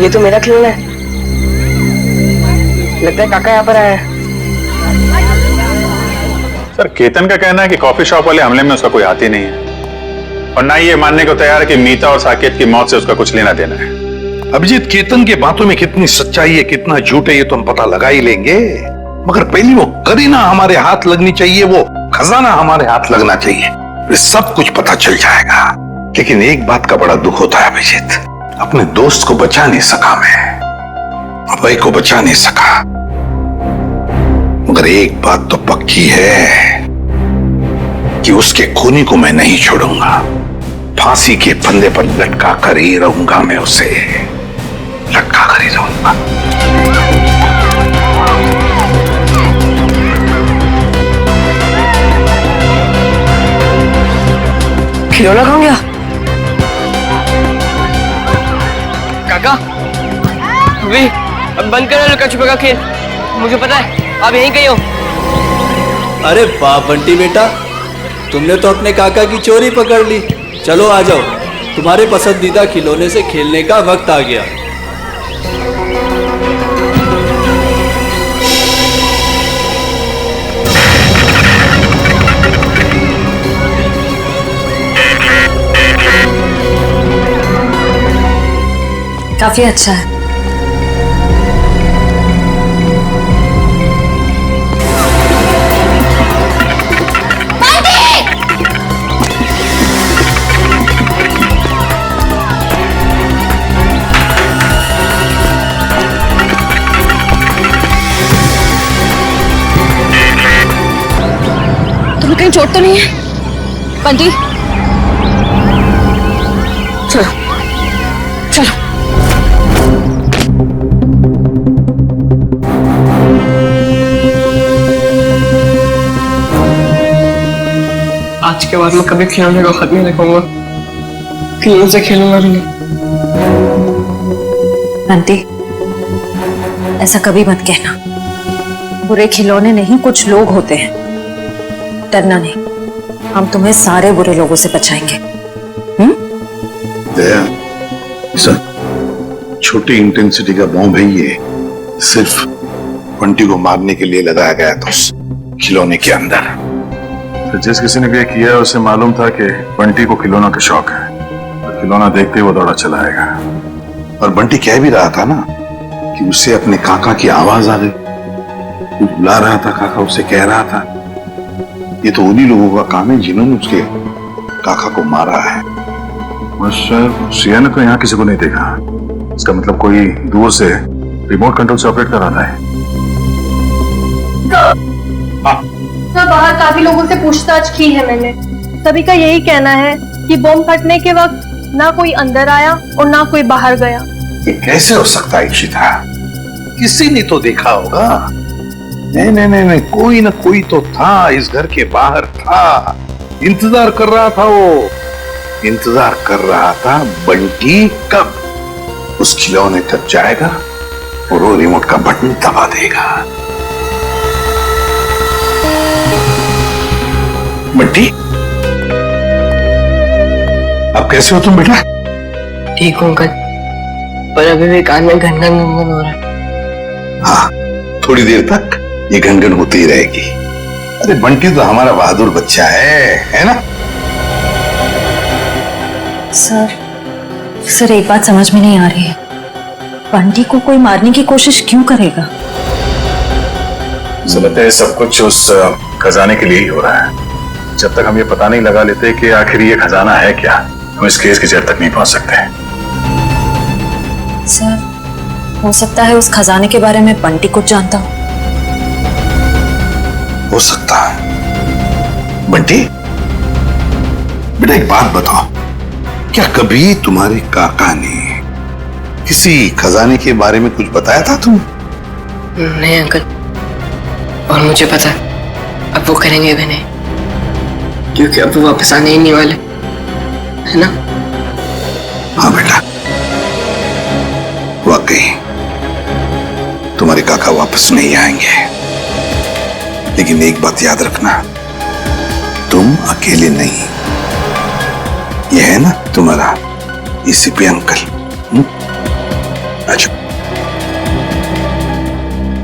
ये तो मेरा खिलौना है, लगता है काका यहाँ पर आया है। सर, केतन का कहना है कि कॉफी शॉप वाले हमले में उसका कोई हाथ ही नहीं है, और ना ही ये मानने को तैयार है कि मीता और साकेत की मौत से उसका कुछ लेना देना है। अभिजीत, केतन के बातों में कितनी सच्चाई है, कितना झूठ है, ये तो हम पता लगा ही लेंगे। मगर पहली वो करीना हमारे हाथ लगनी चाहिए, वो खजाना हमारे हाथ लगना चाहिए, फिर सब कुछ पता चल जाएगा। लेकिन एक बात का बड़ा दुख होता है अभिजीत, अपने दोस्त को बचा नहीं सका मैं, अभय को बचा नहीं सका। मगर एक बात तो पक्की है कि उसके खूनी को मैं नहीं छोड़ूंगा। फांसी के फंदे पर लटका कर ही रहूंगा, मैं उसे लटका कर ही रहूंगा। खिलौना कहाँ गया? काका, वे अब बंद करो लुका छुपा का खेल, मुझे पता है आप यहीं कहीं हो। अरे वाह बंटी बेटा, तुमने तो अपने काका की चोरी पकड़ ली। चलो आ जाओ, तुम्हारे पसंदीदा खिलौने से खेलने का वक्त आ गया। काफी अच्छा है। कहीं चोट तो नहीं है? बंटी चलो चलो। आज के बाद मैं कभी खिलौने को खत नहीं देखूंगा, खिलौने से खेलूंगा भी नहीं। बंटी ऐसा कभी मत कहना। बुरे खिलौने नहीं, कुछ लोग होते हैं। डरना नहीं, हम तुम्हें सारे बुरे लोगों से बचाएंगे। दया, सर छोटी इंटेंसिटी का बॉम्ब है ये, सिर्फ बंटी को मारने के लिए लगाया गया था उस खिलौने के अंदर। तो जिस किसी ने भी ये किया उसे मालूम था कि बंटी को खिलौना का शौक है, और खिलौना देखते ही वो दौड़ा चला आएगा। और बंटी कह भी रहा था ना कि उससे अपने काका की आवाज आ गई, कुछ बुला रहा था, काका उससे कह रहा था। ये तो उन्हीं लोगों का काम है जिन्होंने उसके काका को मारा है। श्रेया ने तो यहाँ किसी को नहीं देखा, इसका मतलब कोई दूर से रिमोट कंट्रोल से ऑपरेट कर रहा है। तो बाहर काफी लोगों से पूछताछ की है मैंने, सभी का यही कहना है कि बम फटने के वक्त ना कोई अंदर आया और ना कोई बाहर गया। ये कैसे हो सकता है इशिता? किसी ने तो देखा होगा। नहीं नहीं नहीं नहीं, कोई ना कोई तो था, इस घर के बाहर था, इंतजार कर रहा था। वो इंतजार कर रहा था बंटी कब उस खिलौने तक जाएगा और वो रिमोट का बटन दबा देगा। बंटी, अब कैसे हो तुम बेटा? ठीक हूँ अंकल, पर अभी भी कान में घन घन हो रहा है। हाँ, थोड़ी देर तक ये घनघन होती ही रहेगी। अरे बंटी तो हमारा बहादुर बच्चा है ना? सर एक बात समझ में नहीं आ रही है, बंटी को कोई मारने की कोशिश क्यों करेगा? मुझे लगता है सब कुछ उस खजाने के लिए ही हो रहा है। जब तक हम ये पता नहीं लगा लेते कि आखिर ये खजाना है क्या, हम इस केस की जड़ तक नहीं पहुंच सकते। सर हो सकता है उस खजाने के बारे में बंटी कुछ जानता हो सकता है। बंटी बेटा एक बात बताओ, क्या कभी तुम्हारे काका ने किसी खजाने के बारे में कुछ बताया था तुम? नहीं अंकल, और मुझे पता अब वो करेंगे भी नहीं, क्योंकि अब वो वापस आने ही नहीं वाले, है ना? हाँ बेटा, वाकई तुम्हारे काका वापस नहीं आएंगे। लेकिन एक बात याद रखना, तुम अकेले नहीं। ये है ना तुम्हारा एसीपी अंकल।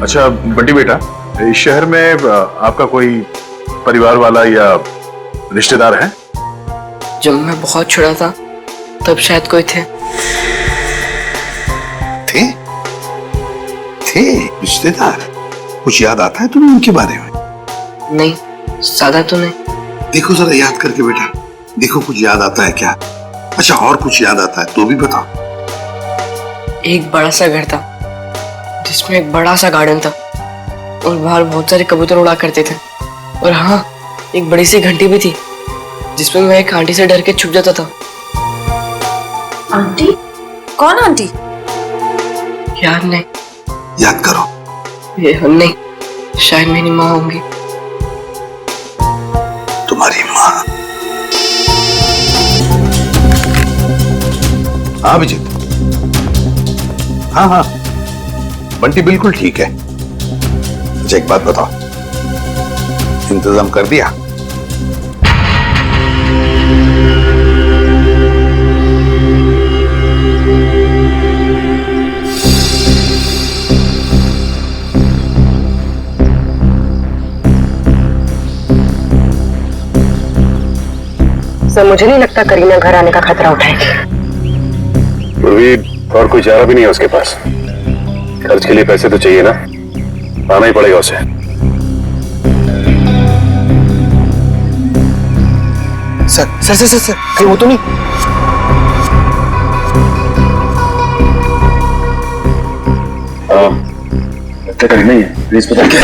अच्छा बंटी बेटा, इस शहर में आपका कोई परिवार वाला या रिश्तेदार है? जब मैं बहुत छोटा था तब शायद कोई थे। थे रिश्तेदार? कुछ याद आता है तुम्हें उनके बारे में? नहीं, ज्यादा तो नहीं। देखो जरा याद करके बेटा, देखो कुछ याद आता है क्या? अच्छा और कुछ याद आता है तो भी बताओ। एक बड़ा सा घर था जिसमें एक बड़ा सा गार्डन था और बाहर बहुत सारे कबूतर उड़ा करते थे। और हाँ, एक बड़ी सी घंटी भी थी जिसमें मैं एक आंटी से डर के छुप जाता था। आंटी? कौन आंटी? याद नहीं। याद करो। ये हम नहीं, शायद मेरी माँ होंगी। तुम्हारी माँ? हाँ अभिजीत, हाँ हाँ बंटी बिल्कुल ठीक है। अच्छा एक बात बताओ, इंतजाम कर दिया? सर मुझे नहीं लगता करीना घर आने का खतरा उठाएगी। और कोई चारा भी नहीं है उसके पास। खर्च के लिए पैसे तो चाहिए ना, आना ही पड़ेगा उसे। सर कहीं वो तो नहीं? नहीं है, प्लीज पता क्या?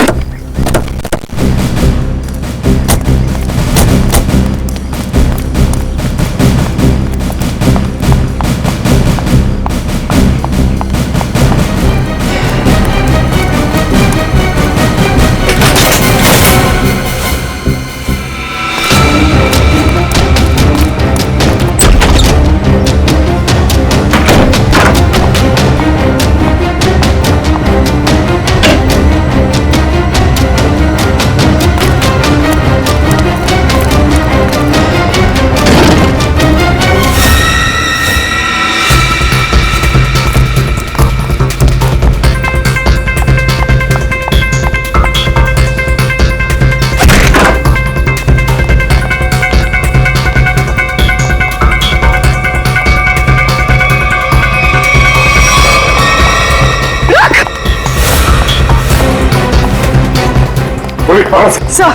बाहर से। सर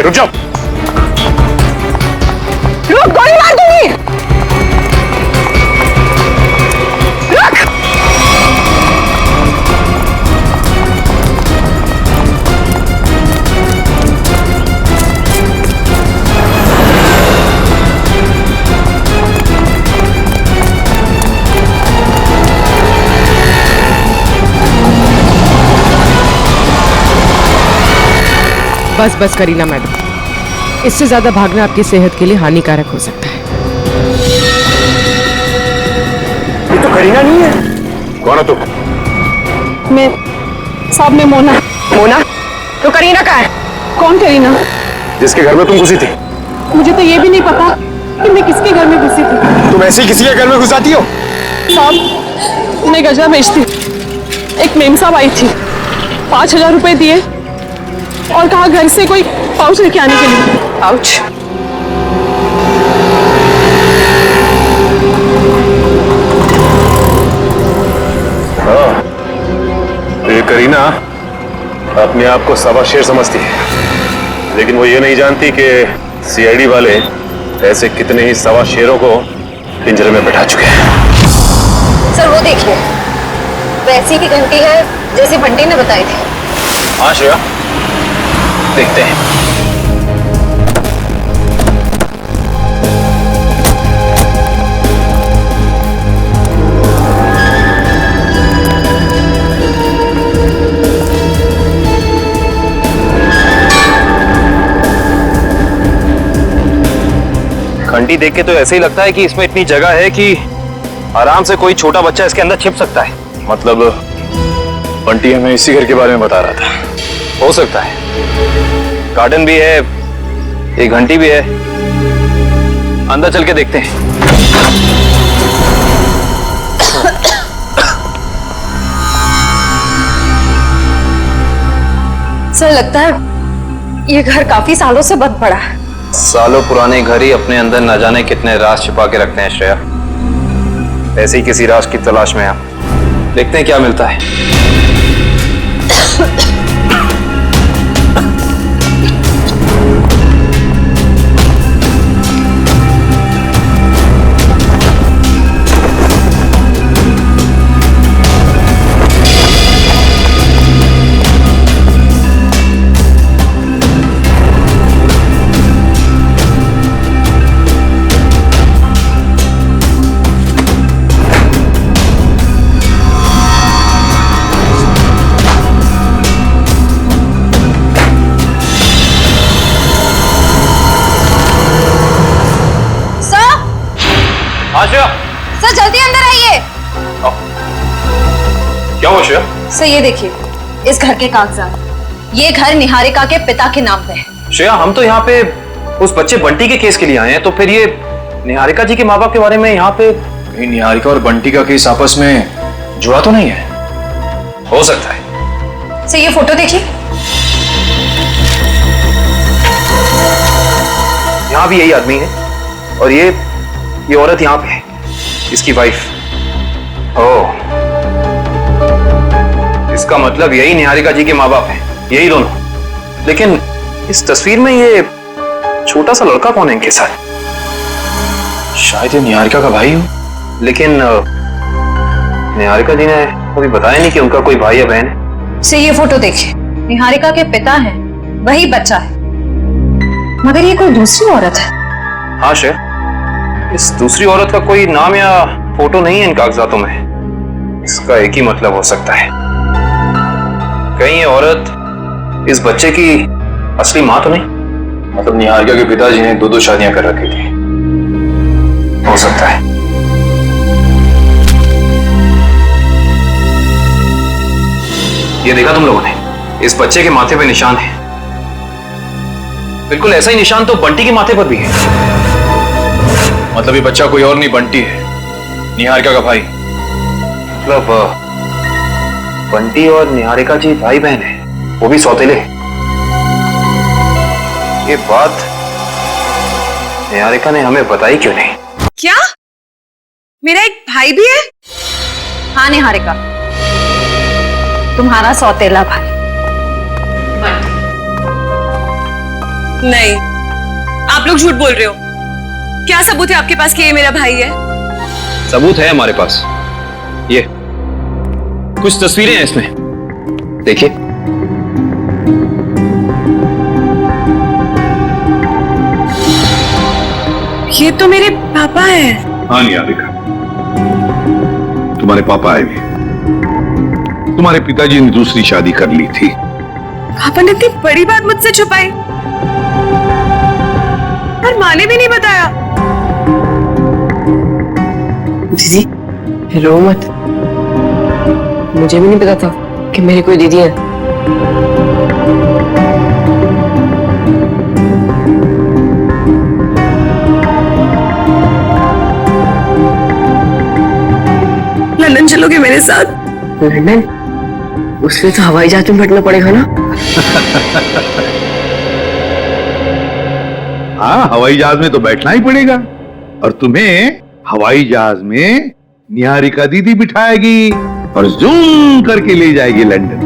रुक जाओ। रुक, गोली मार दूंगी। रुक। बस बस करीना मैडम, इससे ज्यादा भागना आपकी सेहत के लिए हानिकारक हो सकता है। ये तो करीना नहीं है। कौन है तू? मैं साहब, मैं मोना। मोना? तो करीना कहाँ है? कौन करीना? जिसके घर में तुम घुसी थी। मुझे तो ये भी नहीं पता कि मैं किसके घर में घुसी थी। तुम ऐसे ही किसी के घर में घुसाती हो? साहब, मैं गजा बेचती। एक मेम साहब आई थी, 5,000 रुपए दिए और कहा घर से कोई पाउच लेके आने के लिए। पाउच? हाँ, ये करीना अपने आप को सवा शेर समझती है, लेकिन वो ये नहीं जानती कि सीआईडी वाले ऐसे कितने ही सवा शेरों को पिंजरे में बैठा चुके हैं। सर वो देखिए, वैसी की घंटी है जैसी बंटी ने बताई थी। हाँ श्रेया, देखते हैं। घंटी देख के तो ऐसे ही लगता है कि इसमें इतनी जगह है कि आराम से कोई छोटा बच्चा इसके अंदर छिप सकता है। मतलब बंटी हमें इसी घर के बारे में बता रहा था। हो सकता है, गार्डन भी है, एक घंटी भी है। अंदर चल के देखते हैं। सर लगता है ये घर काफी सालों से बंद पड़ा है। सालों पुराने घर ही अपने अंदर न जाने कितने राज छिपा के रखते हैं श्रेया। ऐसे ही किसी राज की तलाश में आप देखते हैं क्या मिलता है। सर जल्दी अंदर आइए। क्या हुआ श्रेया? सर ये देखिए, इस घर के कागजात। ये घर निहारिका के पिता के नाम पे है। श्रेया, हम तो यहाँ पे उस बच्चे बंटी के केस के लिए आए हैं, तो फिर ये निहारिका जी के माँ बाप के बारे में यहाँ पे? कहीं निहारिका और बंटी का केस आपस में जुड़ा तो नहीं है? हो सकता है। सर ये फोटो देखिए। यहाँ भी यही आदमी है और ये औरत यहाँ पे है, इसकी वाइफ। ओह, इसका मतलब यही निहारिका जी के माँ बाप हैं, यही दोनों। लेकिन इस तस्वीर में ये छोटा सा लड़का कौन है इनके साथ? शायद ये निहारिका का भाई हो। लेकिन निहारिका जी ने कभी बताया नहीं कि उनका कोई भाई या बहन है। से ये फोटो देखिए, निहारिका के पिता हैं, वही बच्चा है, मगर ये कोई दूसरी औरत है। हाँ श्रेया, इस दूसरी औरत का कोई नाम या फोटो नहीं है इन कागजातों में। इसका एक ही मतलब हो सकता है, कहीं ये औरत इस बच्चे की असली माँ तो नहीं? मतलब निहारिका के पिताजी ने 2-2 शादियां कर रखी थी। हो सकता है। ये देखा तुम लोगों ने, इस बच्चे के माथे पे निशान है। बिल्कुल ऐसा ही निशान तो बंटी के माथे पर भी है। मतलब ये बच्चा कोई और नहीं, बंटी है, निहारिका का भाई। मतलब बंटी और निहारिका जी भाई बहन है, वो भी सौतेले। ये बात निहारिका ने हमें बताई क्यों नहीं? क्या मेरा एक भाई भी है? हाँ निहारिका, तुम्हारा सौतेला भाई। नहीं, आप लोग झूठ बोल रहे हो। क्या सबूत है आपके पास कि ये मेरा भाई है? सबूत है हमारे पास, ये कुछ तस्वीरें हैं इसमें, देखिए। ये तो मेरे पापा है। हाँ निहारिका, तुम्हारे पापा आए भी। तुम्हारे पिताजी ने दूसरी शादी कर ली थी। पापा ने इतनी बड़ी बात मुझसे छुपाई और माँ ने भी नहीं बताया। दीदी रो मत, मुझे भी नहीं पता था कि मेरी कोई दीदी है। लंदन चलोगे मेरे साथ? लंदन? उसके तो हवाई जहाज में बैठना पड़ेगा ना। हाँ, हवाई जहाज में तो बैठना ही पड़ेगा, और तुम्हें हवाई जहाज में निहारिका दीदी बिठाएगी और जूम करके ले जाएगी लंदन।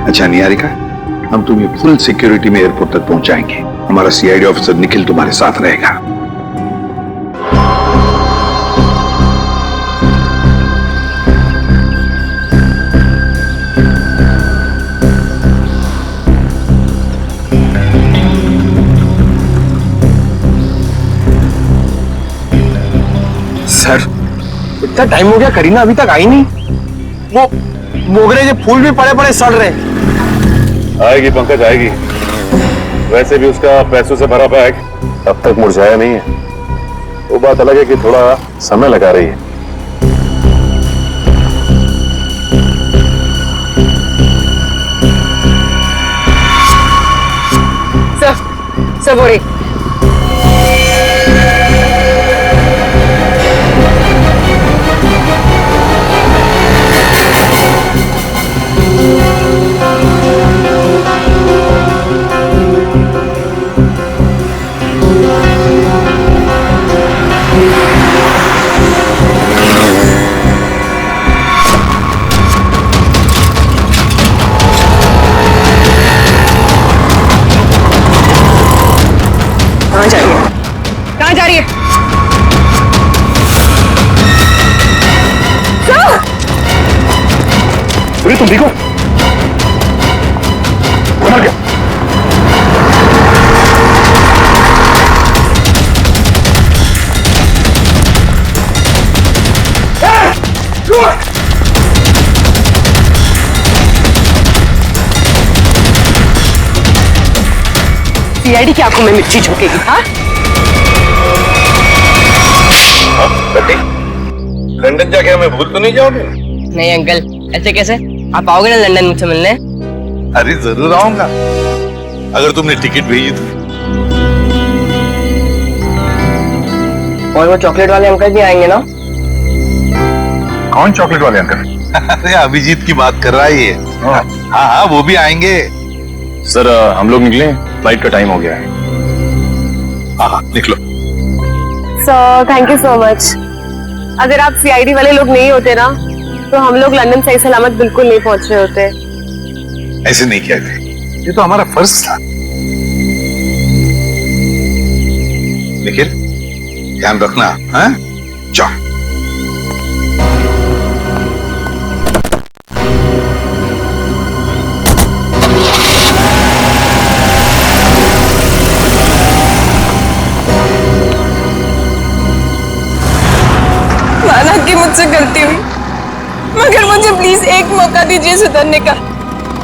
अच्छा निहारिका, हम तुम्हें फुल सिक्योरिटी में एयरपोर्ट तक पहुंचाएंगे। हमारा सीआईडी ऑफिसर निखिल तुम्हारे साथ रहेगा। सर, इतना टाइम हो गया, करीना अभी तक आई नहीं। वो मोगरे के फूल भी पड़े पड़े सड़ रहे। आएगी पंकज, आएगी। वैसे भी उसका पैसों से भरा बैग अब तक मुरझाया नहीं है। वो बात अलग है कि थोड़ा समय लगा रही है। सब हो रही। कहाँ जा रही है? अरे तुम देखो, मर गया। सीआईडी की आंखों में मिर्ची झोंकेगी? हाँ, लंदन जाके हमें भूल तो नहीं जाओगे? नहीं अंकल, ऐसे कैसे? आप आओगे ना लंदन मुझसे मिलने? अरे जरूर आऊंगा, अगर तुमने टिकट भेजी तो। और वो चॉकलेट वाले अंकल भी आएंगे ना? कौन चॉकलेट वाले अंकल? अरे अभिजीत की बात कर रहा है ये। हाँ हाँ, वो भी आएंगे। सर हम लोग निकले, फ्लाइट का टाइम हो गया है। हाँ निकलो। Sir thank you so much. अगर आप सीआईडी वाले लोग नहीं होते ना, तो हम लोग लंदन सही सलामत बिल्कुल नहीं पहुंच रहे होते। ऐसे नहीं किया थे, ये तो हमारा फर्ज था। निखिल ध्यान रखना। हाँ जाओ। माना कि मुझसे गलती हुई, मगर मुझे प्लीज एक मौका दीजिए सुधरने का।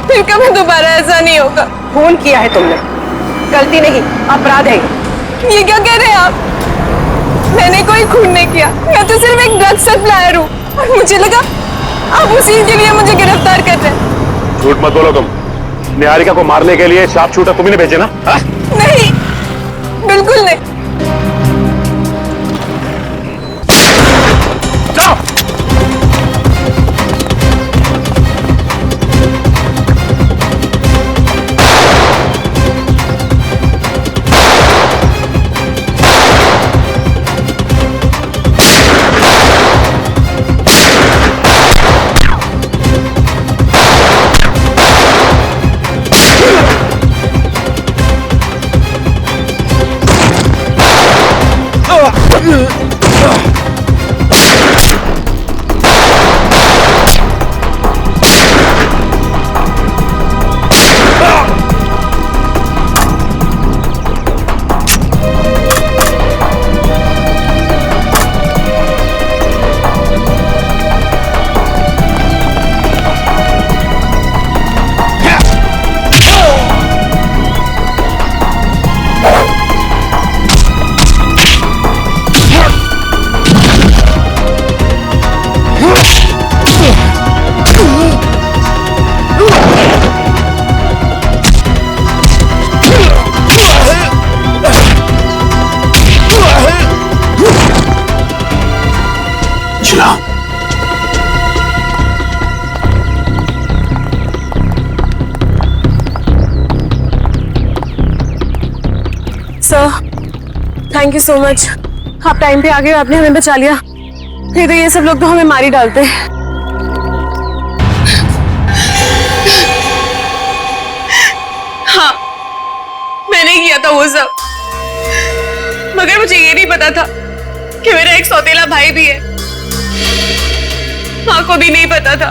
फिर कभी दोबारा ऐसा नहीं होगा। खून किया है तुमने, गलती नहीं अपराध है। ये क्या कह रहे हैं आप? मैंने कोई खून नहीं किया, मैं तो सिर्फ एक ड्रग सप्लायर हूँ, और मुझे लगा आप उसी के लिए मुझे गिरफ्तार कर रहे हैं। झूठ मत बोलो तुम। निहारिका को मारने के लिए शार्प शूटर तुम्ही ने भेजे ना? हा? नहीं, बिल्कुल नहीं। Thank you so much. आप टाइम पे आ गए, आपने हमें बचा लिया। नहीं तो ये सब लोग तो हमें मार ही डालते। हाँ, मैंने किया था वो सब, मगर मुझे ये नहीं पता था कि मेरा एक सौतेला भाई भी है। माँ को भी नहीं पता था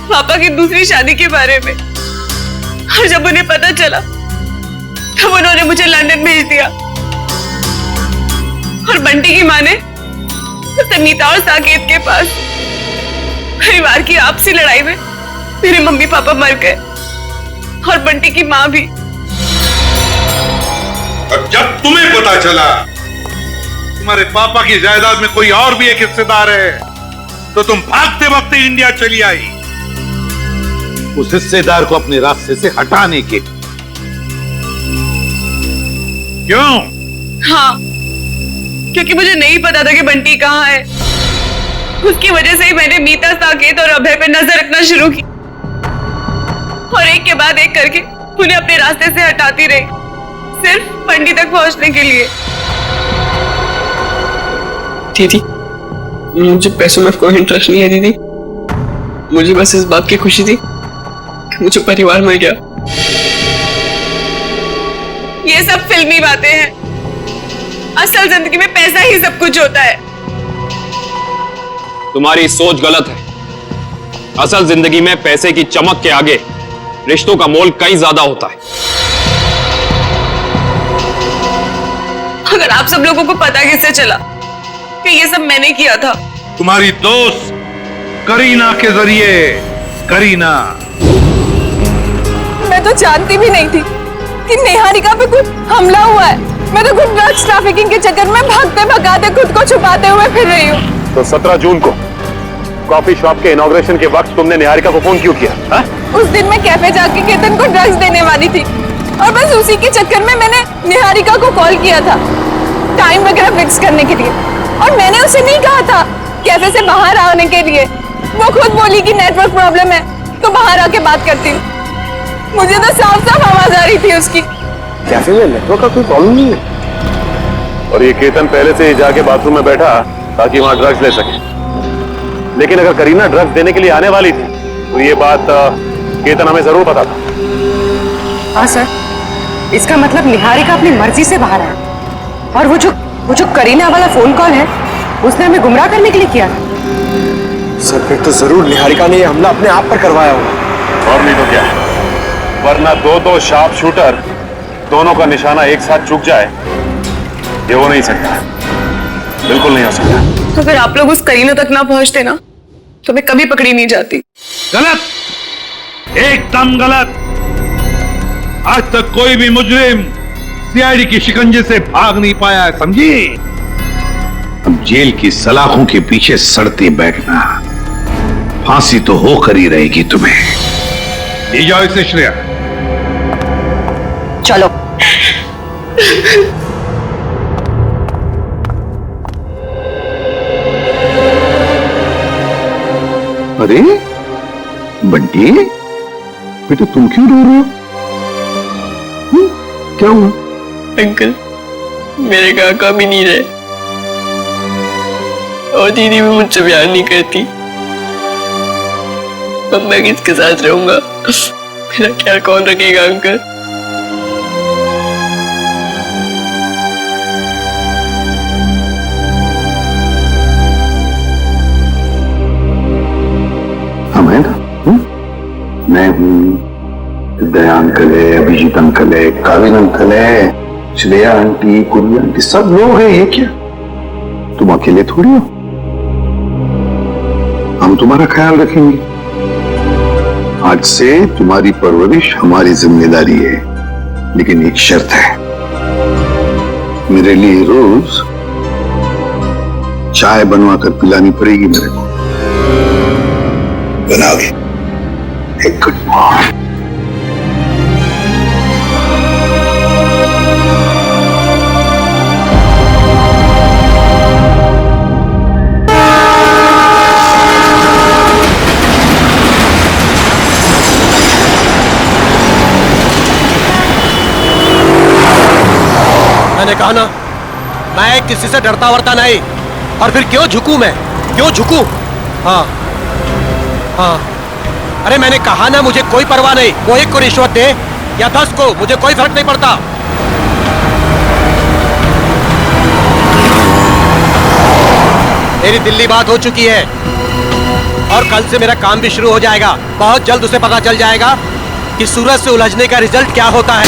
पापा की दूसरी शादी के बारे में, और जब उन्हें पता चला तब उन्होंने मुझे लंदन भेज दिया। और बंटी की माँ ने उसे मीता और साकेत के पास। परिवार की आपसी लड़ाई में मेरे मम्मी पापा मर गए, और बंटी की माँ भी। और जब तुम्हें पता चला तुम्हारे पापा की जायदाद में कोई और भी एक हिस्सेदार है, तो तुम भागते भागते इंडिया चली आई उस हिस्सेदार को अपने रास्ते से हटाने के। क्यों? हाँ, क्योंकि मुझे नहीं पता था कि बंटी कहाँ है। उसकी वजह से ही मैंने मीता, साकेत और अभय पे नजर रखना शुरू की, और एक के बाद एक करके उन्हें अपने रास्ते से हटाती रही, सिर्फ बंटी तक पहुंचने के लिए। दीदी, मुझे पैसों में कोई इंटरेस्ट नहीं है दीदी। मुझे बस इस बात की खुशी थी कि मुझे परिवार मिल गया। ये सब फिल्मी बातें हैं, असल जिंदगी में पैसा ही सब कुछ होता है। तुम्हारी सोच गलत है। असल जिंदगी में पैसे की चमक के आगे रिश्तों का मोल कहीं ज्यादा होता है। अगर आप सब लोगों को पता कैसे चला कि ये सब मैंने किया था? तुम्हारी दोस्त करीना के जरिए। करीना, मैं तो जानती भी नहीं थी कि निहारिका पे कुछ हमला हुआ है। मैं तो खुद ड्रग्स ट्रैफिकिंग के चक्कर में भागते भगाते खुद को छुपाते हुए फिर रही हूँ। तो 17 जून को कॉफी शॉप के इनॉग्रेशन के वक्त तुमने निहारिका को फोन क्यों किया? हा? उस दिन मैं कैफे जाके केतन को ड्रग्स देने वाली थी, और बस उसी के चक्कर में मैंने निहारिका को कॉल किया था टाइम वगैरह फिक्स करने के लिए। और मैंने उसे नहीं कहा था कैफे से बाहर आने के लिए। वो खुद बोली कि नेटवर्क प्रॉब्लम है तो बाहर आके बात करती हूँ। मुझे तो साफ साफ आवाज आ रही थी उसकी। कैफे में नेटवर्क का कोई प्रॉब्लम नहीं है, और ये केतन पहले से ही जाके बाथरूम में बैठा ताकि वहां ड्रग्स ले सके। लेकिन अगर करीना ड्रग्स देने के लिए आने वाली थी तो ये बात केतन हमें जरूर पता था। हाँ सर, इसका मतलब निहारिका अपनी मर्जी से बाहर आया, और वो जो करीना वाला फोन कॉल है उसने हमें गुमराह करने के लिए किया। सर फिर तो जरूर निहारिका ने ये हमला अपने आप पर करवाया होगा। और नहीं तो क्या, वरना दो शार्प शूटर दोनों का निशाना एक साथ चूक जाए, ये हो नहीं सकता, बिल्कुल नहीं हो सकता। अगर आप लोग उस करीना तक ना पहुंचते ना तो मैं कभी पकड़ी नहीं जाती। गलत, एकदम गलत। आज तक कोई भी मुजरिम सीआईडी की शिकंजे से भाग नहीं पाया है, समझी? अब जेल की सलाखों के पीछे सड़ते बैठना, फांसी तो होकर ही रहेगी तुम्हें। ले जाओ इसे श्रेया। चलो। अरे बंटी, बेटा तुम क्यों रो रहे हो? क्या हुआ? अंकल, मेरे काका भी नहीं रहे, और दीदी भी मुझसे प्यार नहीं करती। अब मैं किसके साथ रहूंगा? मेरा ख्याल कौन रखेगा अंकल? हम है ना, मैं हूँ, दया अंकल है, अभिजीत अंकल है, काविन अंकल है, श्रेया आंटी, कुर्मी आंटी, सब लोग हैं। ये क्या, तुम अकेले थोड़ी हो? हम तुम्हारा ख्याल रखेंगे। आज से तुम्हारी परवरिश हमारी जिम्मेदारी है, लेकिन एक शर्त है, मेरे लिए रोज चाय बनवा कर पिलानी पड़ेगी मेरे को। बनाओगे? एक गुड मॉर्निंग। मैंने कहा ना मैं किसी से डरता वरता नहीं। और फिर क्यों झुकूं मैं, क्यों झुकूं? हाँ हाँ, अरे मैंने कहा ना, मुझे कोई परवाह नहीं। वो 1 को रिश्वत दे या 10 को, मुझे कोई फर्क नहीं पड़ता। मेरी दिल्ली बात हो चुकी है और कल से मेरा काम भी शुरू हो जाएगा। बहुत जल्द उसे पता चल जाएगा कि सूरज से उलझने का रिजल्ट क्या होता है।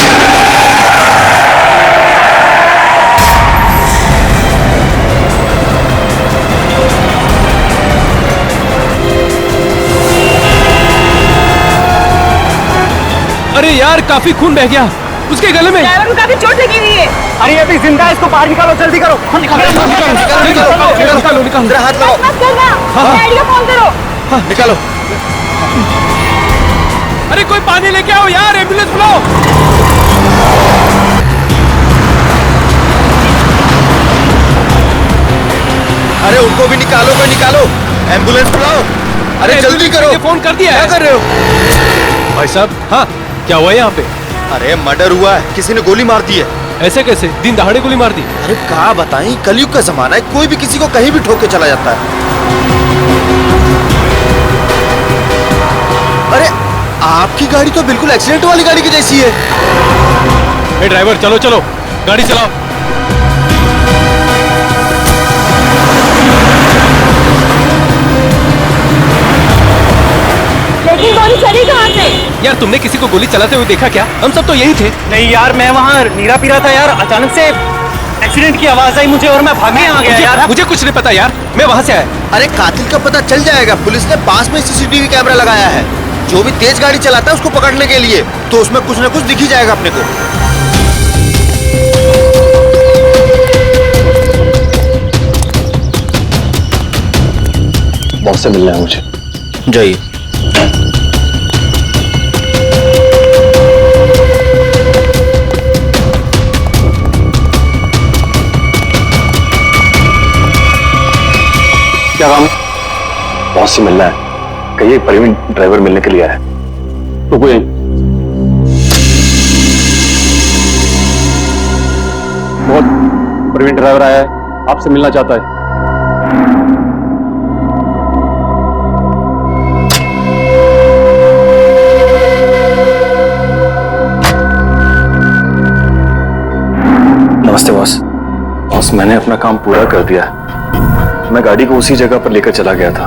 अरे यार, काफी खून बह गया उसके गले में। ड्राइवर को काफी चोट लगी हुई है। अरे अभी जिंदा है, इसको बाहर निकालो, जल्दी करो। निकालो। जरा हाथ लगाओ। मत करना, डैडी को फोन करो। हाँ, निकालो। अरे कोई पानी लेके आओ यार, एम्बुलेंस बुलाओ। अरे उनको भी निकालो, कोई निकालो, एम्बुलेंस बुलाओ। अरे जल्दी करो। फोन कर दिया है। क्या कर रहे हो भाई साहब? हाँ, क्या हुआ यहाँ पे? अरे मर्डर हुआ है, किसी ने गोली मार दी है। ऐसे कैसे? दिन दहाड़े गोली मार दी? अरे क्या बताएं, कलयुग का जमाना है, कोई भी किसी को कहीं भी ठोक के चला जाता है। अरे आपकी गाड़ी तो बिल्कुल एक्सीडेंट वाली गाड़ी की जैसी है। ए ड्राइवर, चलो चलो, गाड़ी चलाओ। लेकिन गोली चली कहाँ से? यार तुमने किसी को गोली चलाते हुए देखा क्या? हम सब तो यही थे। नहीं यार, मैं वहाँ नीरा पी रहा था यार, अचानक से एक्सीडेंट की आवाज आई मुझे और मैं भागने आ गया यार। मुझे कुछ नहीं पता यार, मैं वहाँ से आया। अरे कातिल का पता चल जाएगा, पुलिस ने पास में सीसीटीवी कैमरा लगाया है। जो भी तेज गाड़ी चलाता है उसको पकड़ने के लिए, तो उसमें कुछ न कुछ दिख ही जाएगा अपने को। बॉस से मिलना है मुझे। जाइए। क्या काम? बॉस से मिलना है, कहिए प्रवीण ड्राइवर मिलने के लिए आया है। तो कोई बहुत प्रवीण ड्राइवर आया है, आपसे मिलना चाहता है। नमस्ते बॉस। बॉस, मैंने अपना काम पूरा कर दिया। मैं गाड़ी को उसी जगह पर लेकर चला गया था।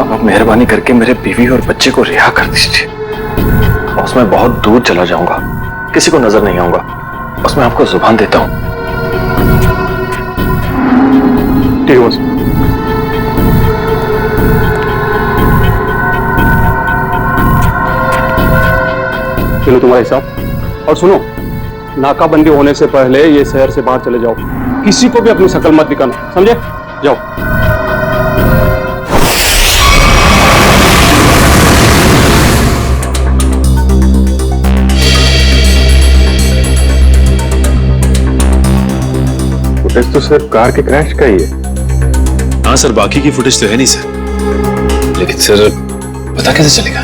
अब आप मेहरबानी करके मेरे बीवी और बच्चे को रिहा कर दीजिए। बॉस, मैं बहुत दूर चला जाऊंगा, किसी को नजर नहीं आऊंगा। बस मैं आपको जुबान देता हूं। ठीक है बॉस। चलो तुम्हारा हिसाब। और सुनो, नाकाबंदी होने से पहले ये शहर से बाहर चले जाओ, किसी को भी अपनी शक्ल मत दिखाना, समझे? जाओ। फुटेज तो सिर्फ कार के क्रैश का ही है। हाँ सर, बाकी की फुटेज तो है नहीं सर। लेकिन सर पता कैसे चलेगा?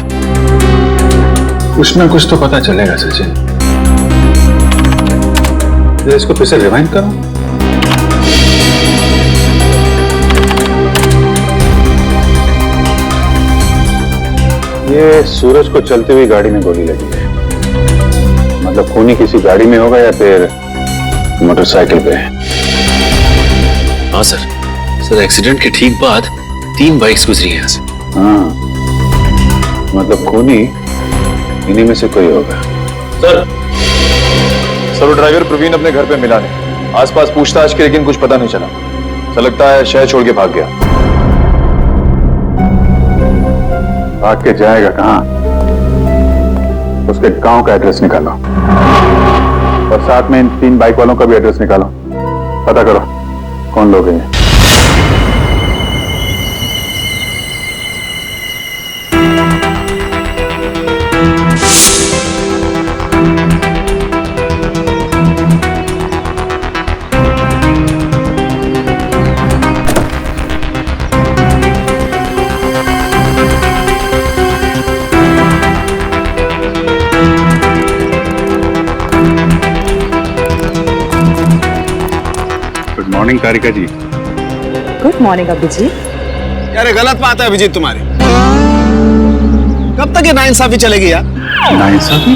कुछ ना कुछ तो पता चलेगा सचिन। इसको फिर से रिवाइंड करो। ये सूरज को चलती हुई गाड़ी में गोली लगी है, मतलब खूनी किसी गाड़ी में होगा या फिर मोटरसाइकिल पे। हाँ सर, सर एक्सीडेंट के ठीक बाद 3 बाइक्स गुजरी हैं यहाँ से। हाँ, मतलब खूनी इन्हीं में से कोई होगा। सर ड्राइवर प्रवीण अपने घर पे मिला नहीं, आसपास पूछताछ की, लेकिन कुछ पता नहीं चला। ऐसा लगता है शहर छोड़ के भाग गया। भाग के जाएगा कहाँ? उसके गांव का एड्रेस निकालो और साथ में इन 3 बाइक वालों का भी एड्रेस निकालो। पता करो कौन लोग हैं। Morning Tarika ji. Good morning Abhijit. यार गलत बात है अभिजीत तुम्हारी। कब तक ये नाइंसाफी चलेगी यार? नाइंसाफी?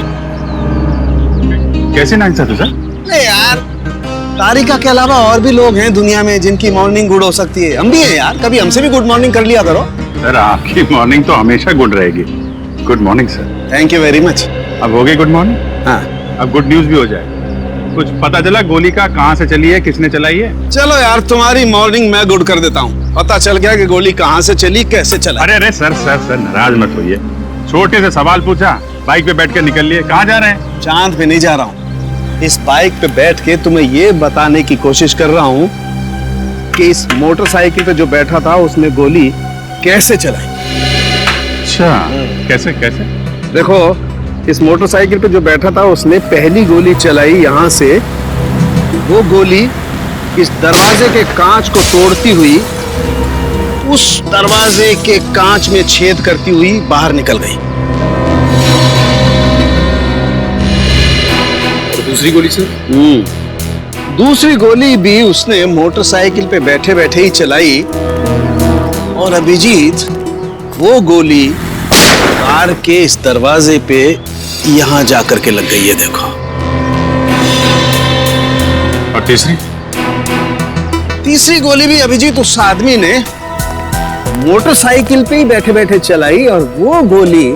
कैसे नाइंसाफी सर? नहीं यार, तारिका के अलावा और भी लोग हैं दुनिया में जिनकी मॉर्निंग गुड हो सकती है। हम भी हैं यार, कभी हमसे भी गुड मॉर्निंग कर लिया करो। सर आपकी मॉर्निंग तो हमेशा गुड रहेगी। Good morning sir. Thank you very much. अब हो गई गुड मॉर्निंग? हाँ। अब गुड न्यूज भी हो जाए। कुछ पता चला गोली का कहाँ से चली है, किसने चलाई है? चलो यार, तुम्हारी मॉर्निंग मैं गुड कर देता हूँ। पता चल गया कि गोली कहाँ से चली, कैसे चला। अरे अरे सर सर सर नाराज मत होइए। छोटे से सवाल पूछा, बाइक पे बैठ कर निकल लिए। कहाँ जा रहे हैं? चांद पे नहीं जा रहा हूँ। इस बाइक पे बैठ के तुम्हें ये बताने की कोशिश कर रहा हूँ कि इस मोटरसाइकिल पे जो बैठा था उसने गोली कैसे चलाई। अच्छा, कैसे कैसे? देखो, इस मोटरसाइकिल पे जो बैठा था उसने पहली गोली चलाई यहाँ से। वो गोली इस दरवाजे के कांच को तोड़ती हुई उस दरवाजे के कांच में छेद करती हुई बाहर निकल गई। और दूसरी गोली सर? दूसरी गोली भी उसने मोटरसाइकिल पे बैठे बैठे ही चलाई। और अभिजीत, वो गोली कार के इस दरवाजे पे यहां जाकर के लग गई है, देखो। और तीसरी? तीसरी गोली भी अभिजीत उस आदमी ने मोटरसाइकिल पे ही बैठे बैठे चलाई। और वो गोली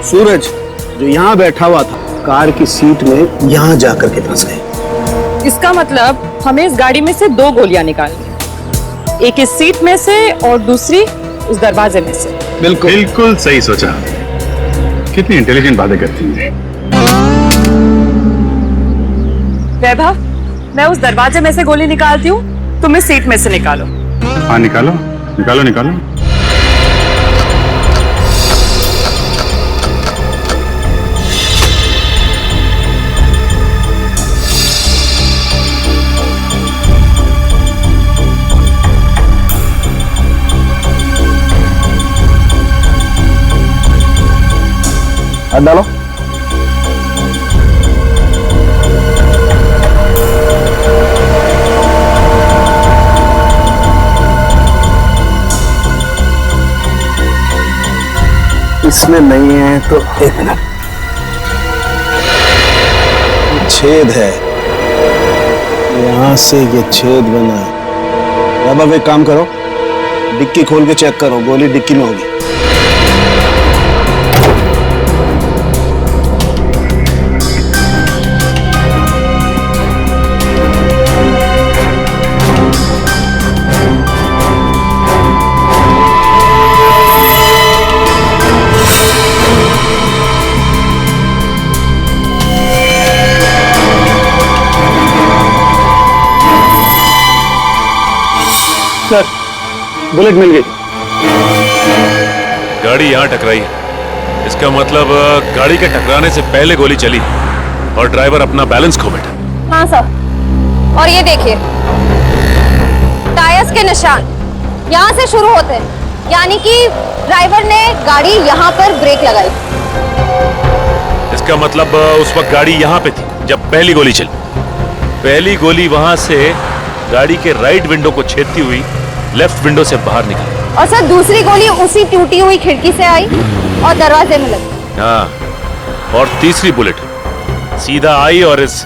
सूरज जो यहाँ बैठा हुआ था कार की सीट में, यहाँ जाकर के फंस गई। इसका मतलब हमें इस गाड़ी में से 2 गोलियां निकालनी, एक इस सीट में से और दूसरी उस दरवाजे में से। बिल्कुल बिल्कुल सही सोचा। कितनी इंटेलिजेंट बातें करती हैं। वैभव, मैं उस दरवाजे में से गोली निकालती हूँ, तुम इस सीट में से निकालो। हाँ निकालो निकालो निकालो। हाथ डालो। इसमें नहीं है तो एक मिनट। छेद है, यहां से ये छेद बना है। अब एक काम करो, डिक्की खोल के चेक करो, गोली डिक्की में होगी। सर, बुलेट मिल गई। गाड़ी यहाँ टकराई है, इसका मतलब गाड़ी के टकराने से पहले गोली चली और ड्राइवर अपना बैलेंस खो बैठा। हाँ सर, और ये देखिए टायर्स के निशान यहाँ से शुरू होते हैं, यानी कि ड्राइवर ने गाड़ी यहाँ पर ब्रेक लगाई। इसका मतलब उस वक्त गाड़ी यहाँ पे थी जब पहली गोली चली। पहली गोली वहां से गाड़ी के राइट विंडो को छेदती हुई लेफ्ट विंडो से बाहर निकली। और सर दूसरी गोली उसी टूटी हुई खिड़की से आई और दरवाजे में लगी। हाँ, और तीसरी बुलेट सीधा आई और इस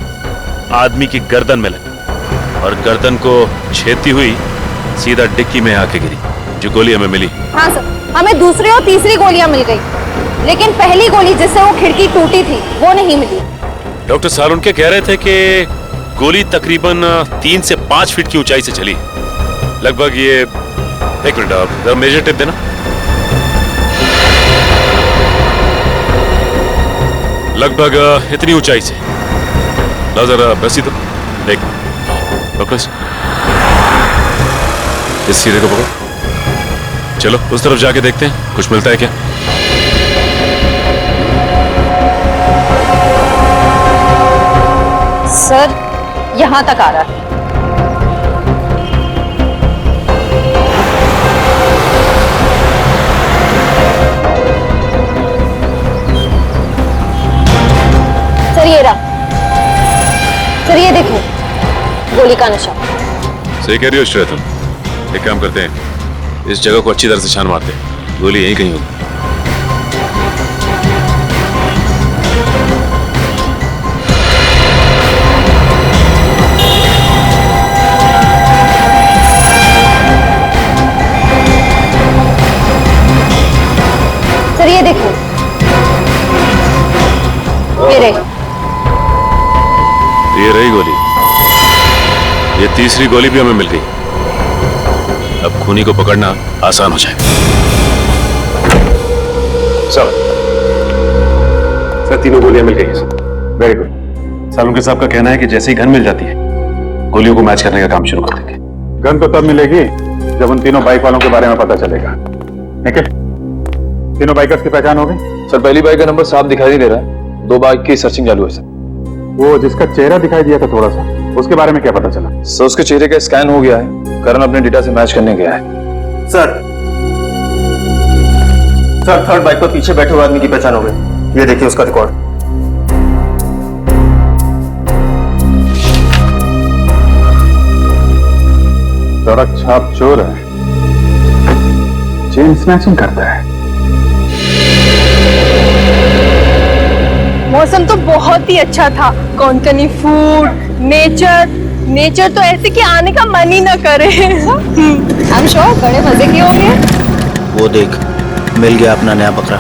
आदमी की गर्दन में लगी और गर्दन को छेदती हुई सीधा डिक्की में आके गिरी, जो गोली हमें मिली। हाँ सर, हमें दूसरी और तीसरी गोलियां मिल गई, लेकिन पहली गोली जिससे वो खिड़की टूटी थी वो नहीं मिली। डॉक्टर सालुनके कह रहे थे कि गोली तकरीबन 3 से 5 फीट की ऊंचाई से चली, लगभग ये, एक मिनट आप जरा मेजर टेप देना, लगभग इतनी ऊंचाई से। ला जरा बसी तो देख डॉक्टर, इस सीधे को पकड़ो, चलो उस तरफ जाके देखते हैं कुछ मिलता है क्या। सर यहाँ तक आ रहा है। सर ये रहा, सर ये देखिए गोली का निशान। सही कह रही हो श्रेया तुम। एक काम करते हैं, इस जगह को अच्छी तरह से छान मारते हैं। गोली यहीं कहीं होगी। सर ये देखो, ये रही गोली। ये तीसरी गोली भी हमें मिल गई। अब खूनी को पकड़ना आसान हो जाएगा। सर तीनों गोलियां मिल गई सर। Very good. सालुंके साहब का कहना है कि जैसे ही गन मिल जाती है गोलियों को मैच करने का काम शुरू कर देंगे। गन तो तब मिलेगी जब उन तीनों बाइक वालों के बारे में पता चलेगा। ठीक है, तीनों बाइकर्स की पहचान हो गई? सर पहली बाइक का नंबर साफ दिखाई नहीं दे रहा है। 2 बाइक की सर्चिंग चालू है सर। वो जिसका चेहरा दिखाई दिया था थोड़ा सा, उसके बारे में क्या पता चला? सर उसके चेहरे का स्कैन हो गया है। करण अपने डेटा से मैच करने गया है। सर थर्ड बाइक पर पीछे बैठे हुए आदमी की पहचान हो गई। ये देखिए उसका रिकॉर्ड। सड़क छाप चोर है, चेन स्नैचिंग करता है। मौसम तो बहुत ही अच्छा था। कोंकणी फूड, नेचर तो ऐसे कि आने का मन ही ना करे। I'm sure बड़े मजे की होंगे। वो देख, मिल गया अपना नया बकरा।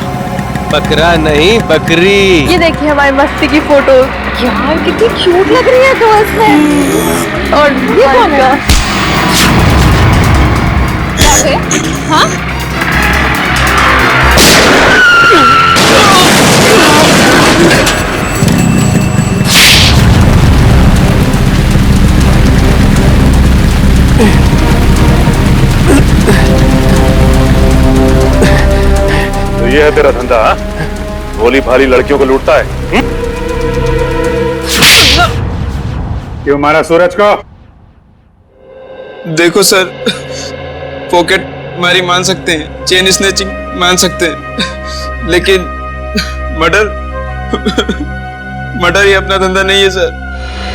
बकरा नहीं, बकरी। ये देखिए हमारी मस्ती की फोटो। यार कितनी क्यूट लग रही है दोस्त में। और ये कौन है? हाँ? तो ये है तेरा धंधा? भोली भाली लड़कियों को लूटता है? क्यों मारा सूरज को? देखो सर, पॉकेट मारी मान सकते हैं, चेन स्नैचिंग मान सकते हैं, लेकिन मर्डर ये अपना धंधा नहीं है सर।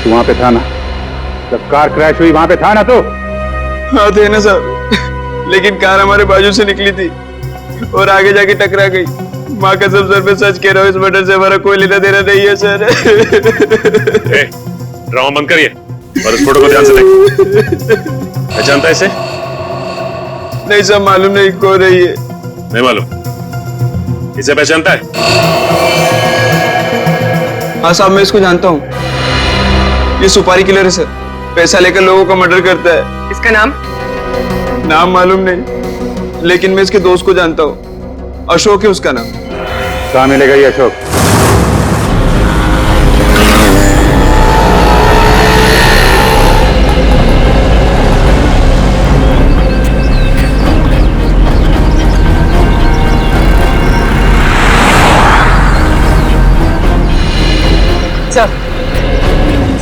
तू वहां पे था ना जब कार क्रैश हुई? वहां पे था ना तू? हाँ थे ना सर, लेकिन कार हमारे बाजू से निकली थी और आगे जाके टकरा गई। माँ कसम सर, मैं सच कह रहा हूँ, इस मर्डर से हमारा कोई लेना देना नहीं है सर। ड्रामा बंद करिए और इस फोटो को ध्यान से देख। पहचानता है इसे? नहीं सर, मालूम नहीं कौन है ये। नहीं मालूम? इसे पहचानता है? हाँ साहब, मैं इसको जानता हूँ। ये सुपारी किलर है सर, पैसा लेकर लोगों का मर्डर करता है। इसका नाम मालूम नहीं, लेकिन मैं इसके दोस्त को जानता हूँ। अशोक है उसका नाम। कहाँ मिलेगा ये अशोक?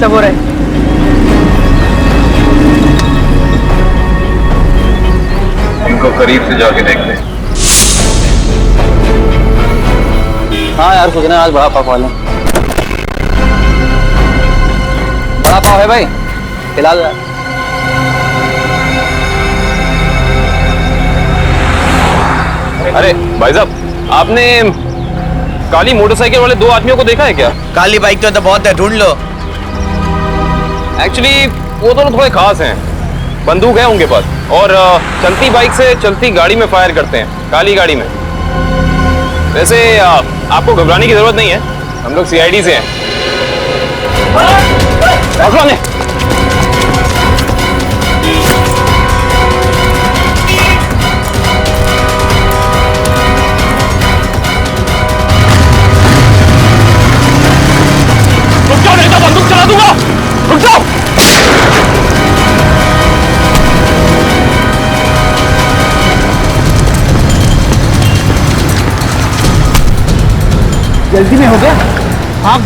सब हो रहा है। इनको करीब से जाके देखते हैं। हाँ यार, सोच रहे हैं आज बड़ा पाव खा लें। बड़ा पाव है भाई, खिला दो। अरे भाई साहब, आपने काली मोटरसाइकिल वाले 2 आदमियों को देखा है क्या? काली बाइक तो बहुत है, ढूंढ लो। एक्चुअली वो दोनों थोड़े खास हैं। बंदूक है उनके पास और चलती बाइक से चलती गाड़ी में फायर करते हैं, काली गाड़ी में। वैसे आपको घबराने की जरूरत नहीं है, हम लोग सीआईडी से हैं। रुक जाओ नहीं तो बंदूक चला दूंगा। रुक जाओ। जल्दी में हो गया,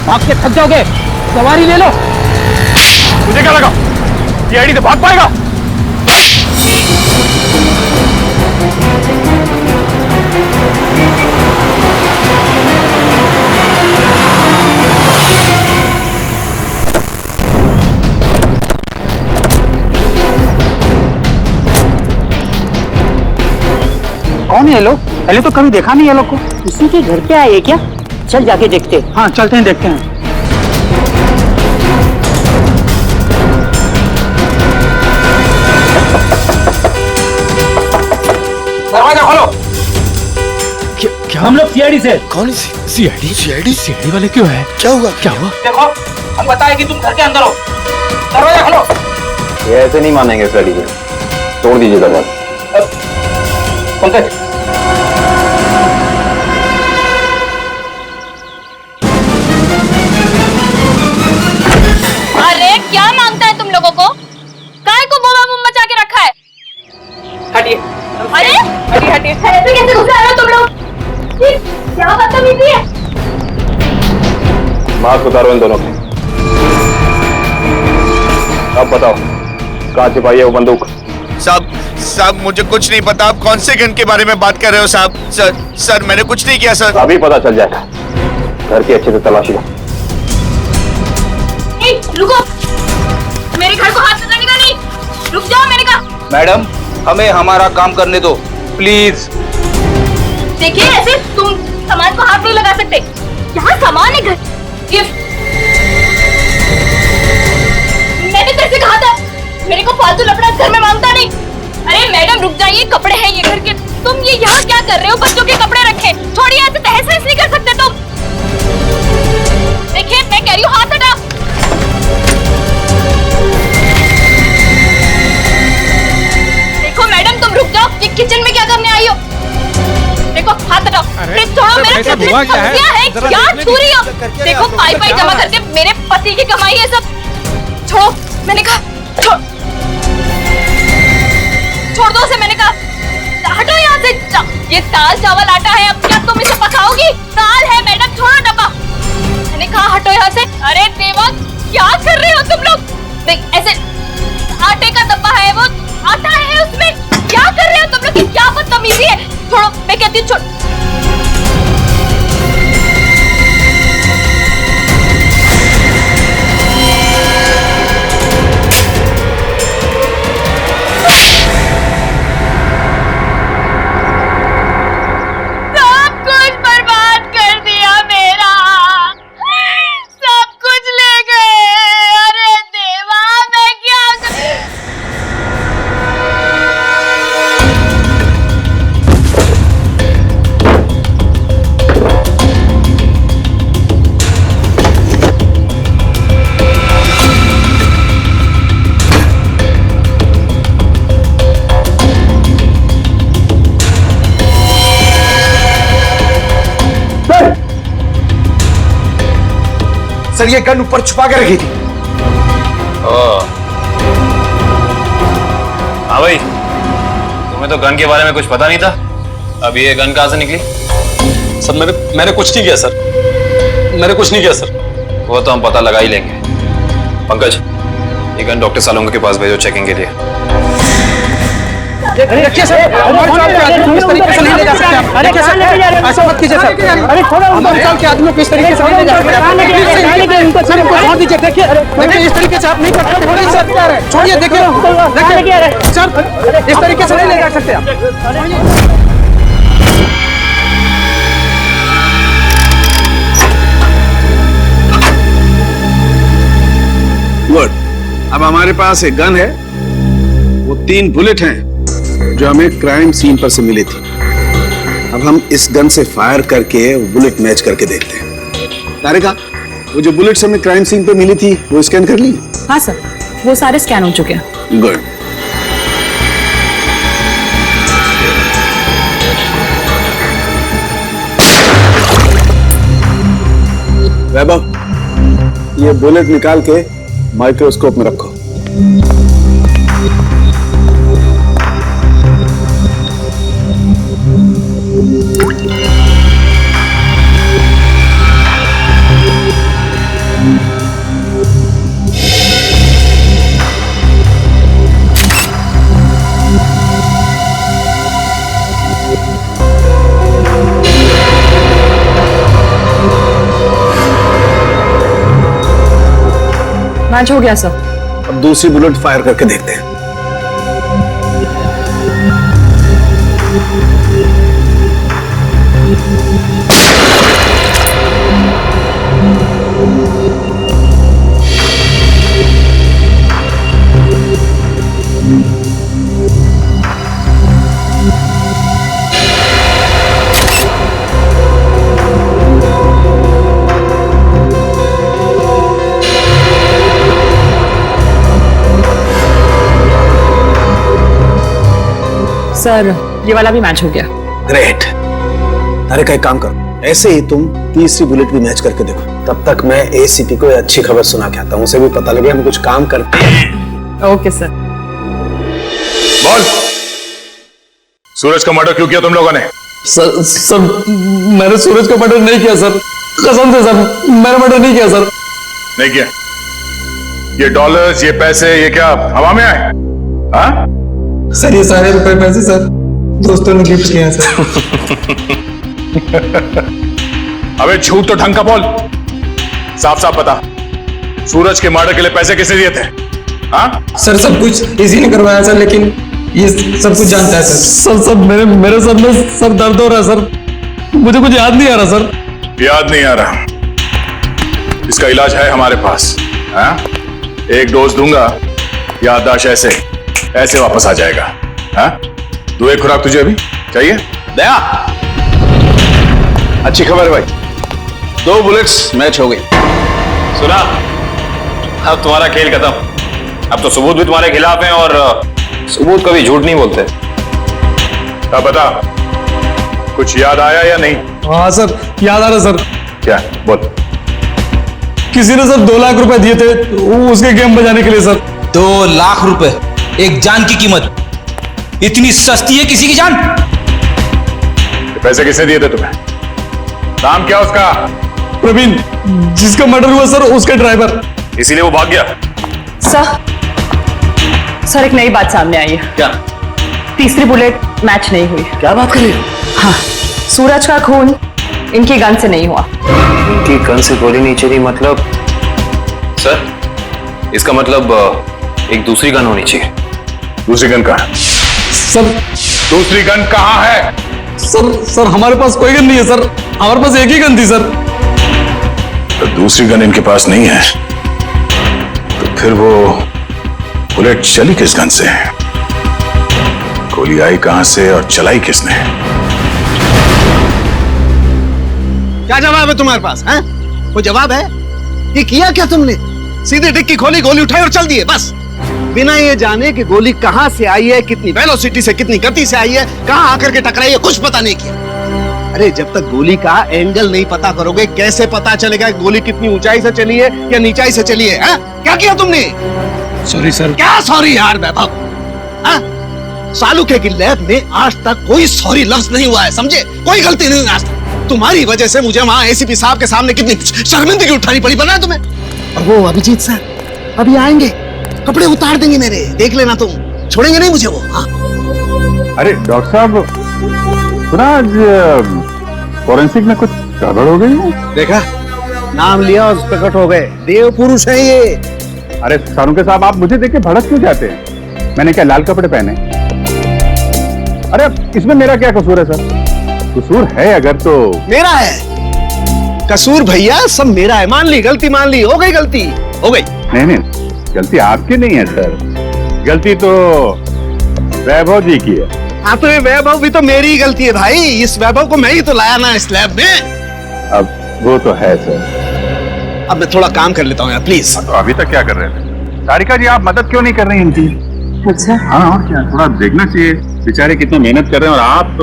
भाग के थक जाओगे, सवारी ले लो। मुझे क्या लगा सीआईडी से भाग पाएगा? कौन है ये लोग? पहले तो कभी देखा नहीं ये लोग को। किसी के घर पे आए क्या? चल जाके देखते। हाँ चलते हैं, देखते हैं। दरवाजा खोलो। क्या? हम लोग सीआईडी से। कौन सीआईडी? सीआईडी वाले क्यों है? क्या हुआ? देखो, हम बताए कि तुम घर के अंदर हो। दरवाजा खोलो। ये ऐसे नहीं मानेंगे फ्रेडी जी, तोड़ दीजिए दरवाजा। पंकज, अरे क्या मांगता है तुम लोगों को? काय को बोमा बुम मचा के रखा है? हटिए। अरे हटिए। ऐसे कैसे घुस रहे हो तुम लोग? क्या बदतमीजी है? मास्क उतारो इन दोनों के। अब बताओ, कहाँ छिपाई है वो बंदूक? साहब मुझे कुछ नहीं पता। आप कौन से गन के बारे में बात कर रहे हो साहब? सर मैंने कुछ नहीं किया सर। अभी पता चल जाएगा। घर की अच्छे से तलाशी लो। रुको, मेरे घर को हाथ लगाने का नहीं। रुक जाओ, मैंने कहा। मैडम, हमें हमारा काम करने दो प्लीज। देखिए, ऐसे तुम सामान को हाथ नहीं लगा सकते। यहाँ सामान है, घर गिफ्ट। मैंने तेरे कहा था मेरे को फालतू लफड़ा घर में मांगता नहीं। अरे मैडम रुक जाइए, कपड़े हैं ये घर के। तुम ये यहाँ क्या कर रहे हो? बच्चों के कपड़े रखे। छोड़िए, ऐसे तहस नहस नहीं कर सकते तुम। देखिए, मैं कह रही हूँ हाथ हटा। देखो मैडम, तुम रुक जाओ। ये किचन में क्या करने आई हो? देखो, हाथ हटाओ। फ्रिज छोड़ो। मेरा सब्जियां है, क्या छू रही हो? देखो, पाई पाई जमा करके मेरे पति की कमाई है सब। छोड़ो, मैंने कहा। छोड़ दो उसे, मैंने कहा। हटो यहाँ से। ये दाल चावल आटा है, अब क्या तुम इसे पकाओगी? दाल है मैडम, छोड़ो डब्बा। मैंने कहा हटो यहाँ से। अरे देवा, क्या कर रहे हो तुम लोग? देख, ऐसे आटे का डब्बा है, वो आटा है उसमें। क्या कर रहे हो तुम लोग? क्या बदतमीजी है? छोड़ो, मैं कहती हूँ छोड़। सर, ये गन ऊपर छुपा के रखी थी। हाँ भाई, तुम्हें तो गन के बारे में कुछ पता नहीं था। अब ये गन कहाँ से निकली? सर मैंने कुछ नहीं किया सर। मैंने कुछ नहीं किया सर। वो तो हम पता लगा ही लेंगे। पंकज, ये गन डॉक्टर सालोंगा के पास भेजो चेकिंग के लिए। रखिए सर, इस तरीके से नहीं ले जा सकते आप। अरे ऐसा मत कीजिए सर। अरे थोड़ा हमारे साल के आदमियों को इस तरीके से नहीं ले जा सकते। सर, इनको छोड़ दीजिए। देखिए इस तरीके से आप नहीं कर सकते। छोड़िए सर, छोड़िए। देखिए सर, इस तरीके से नहीं ले जा सकते आप। गुड। अब हमारे पास एक गन है, वो 3 बुलेट हैं जो हमें क्राइम सीन पर से मिली थी। अब हम इस गन से फायर करके वो बुलेट मैच करके देखते हैं। तारिका, वो जो बुलेट्स हमें क्राइम सीन पे मिली थी वो स्कैन कर ली? हाँ सर, वो सारे स्कैन हो चुके हैं। गुड। वैभव, ये बुलेट निकाल के माइक्रोस्कोप में रखो। मैच हो गया सर। अब दूसरी बुलेट फायर करके देखते हैं। सर ये वाला भी मैच हो गया। ग्रेट। अरे का एक काम करो, ऐसे ही तुम तीसरी बुलेट भी मैच करके देखो, तब तक मैं एसीपी को अच्छी खबर सुना के आता हूँ, उसे भी पता लगे हम कुछ काम करते हैं। Okay sir. बोल, सूरज का मर्डर क्यों किया तुम लोगों ने? सर मैंने सूरज का मर्डर नहीं किया सर, कसम से सर, मैंने मर्डर नहीं किया सर। नहीं किया? ये डॉलर्स, ये पैसे, ये क्या हवा में आए? हाँ? सर ये सारे रुपए पैसे सर दोस्तों ने गिफ्ट किए हैं सर। अबे झूठ तो ढंग का बोल, साफ साफ बता, सूरज के मर्डर के लिए पैसे किसने दिए थे? हाँ? सर सब कुछ इसी ने करवाया सर, लेकिन ये सब कुछ जानता है सर। सर मेरे सर में सर दर्द हो रहा है सर, मुझे कुछ याद नहीं आ रहा सर। याद नहीं आ रहा? इसका इलाज है हमारे पास। हाँ? एक डोज दूंगा, याददाश्त ऐसे ऐसे वापस आ जाएगा। हाँ? दो एक खुराक तुझे अभी चाहिए? दया, अच्छी खबर है भाई, 2 बुलेट्स मैच हो गई। सुना, अब तुम्हारा खेल खत्म। अब तो सबूत भी तुम्हारे खिलाफ हैं और सबूत कभी झूठ नहीं बोलते। अब बता, कुछ याद आया या नहीं? हाँ सर याद आ रहा सर। क्या? बोल। किसी ने सर 2 लाख रुपए दिए थे उसके गेम बजाने के लिए सर। 2 लाख रुपए, एक जान की कीमत? इतनी सस्ती है किसी की जान? पैसे किसने दिए थे तुम्हें? नाम क्या उसका? प्रवीण, जिसका मर्डर हुआ सर उसका ड्राइवर। इसीलिए वो भाग गया? सर एक नई बात सामने आई है। क्या? तीसरी बुलेट मैच नहीं हुई। क्या बात कर रही हो? हाँ, सूरज का खून इनकी गन से नहीं हुआ। इनकी गन से गोली नहीं चली मतलब? सर इसका मतलब एक दूसरी गन होनी चाहिए। दूसरी गन कहाँ है? सर दूसरी गन कहाँ है? सर हमारे पास कोई गन नहीं है सर, हमारे पास एक ही गन थी सर। तो दूसरी गन इनके पास नहीं है, तो फिर वो बुलेट चली किस गन से? गोली आई कहां से और चलाई किसने? क्या जवाब है तुम्हारे पास? हैं? कोई जवाब है? ये किया क्या तुमने? सीधे डिक्की खोली, गोली उठाई और चल दिए बस, बिना ये जाने कि गोली कहां से आई है, कितनी वेलोसिटी से, कितनी गति से आई है, कहां आकर के टकराई है, कुछ पता नहीं किया। अरे जब तक गोली का एंगल नहीं पता करोगे कैसे पता चलेगा गोली कितनी ऊंचाई से चली है या नीचाई से चली है? क्या किया तुमने? Sorry sir. क्या सॉरी यार वैभव? सालुके की लैब में आज तक कोई सॉरी लफ्ज नहीं हुआ है, समझे? कोई गलती नहीं हुई आज तक। तुम्हारी वजह से मुझे वहां एसीपी साहब के सामने कितनी शर्मिंदगी उठानी पड़ी, पता है तुम्हें? और वो अभिजीत सर अभी आएंगे, कपड़े उतार देंगे मेरे, देख लेना तुम, छोड़ेंगे नहीं मुझे वो। हाँ। अरे डॉक्टर साहब, सुना आज फॉरेंसिक में कुछ गड़बड़ हो गई है? देखा, नाम लिया और प्रकट हो गए, देव पुरुष है ये। अरे सारुके साहब, आप मुझे देख के भड़क क्यों जाते हैं? मैंने क्या लाल कपड़े पहने? अरे इसमें मेरा क्या कसूर है सर? कसूर है अगर तो मेरा है। कसूर भैया सब मेरा है, मान ली, गलती मान ली, हो गई गलती, हो गई। नहीं, गलती आपकी नहीं है सर, गलती तो वैभव जी की है। हाँ तो ये वैभव भी तो मेरी ही गलती है भाई, इस वैभव को मैं ही तो लाया ना इस लैब में। अब वो तो है सर। अब मैं थोड़ा काम कर लेता हूँ यार प्लीज। तो अभी तक क्या कर रहे थे? सारिका जी, आप मदद क्यों नहीं कर रही इनकी? अच्छा हाँ, और क्या, थोड़ा देखना चाहिए, बेचारे कितना मेहनत कर रहे हैं और आप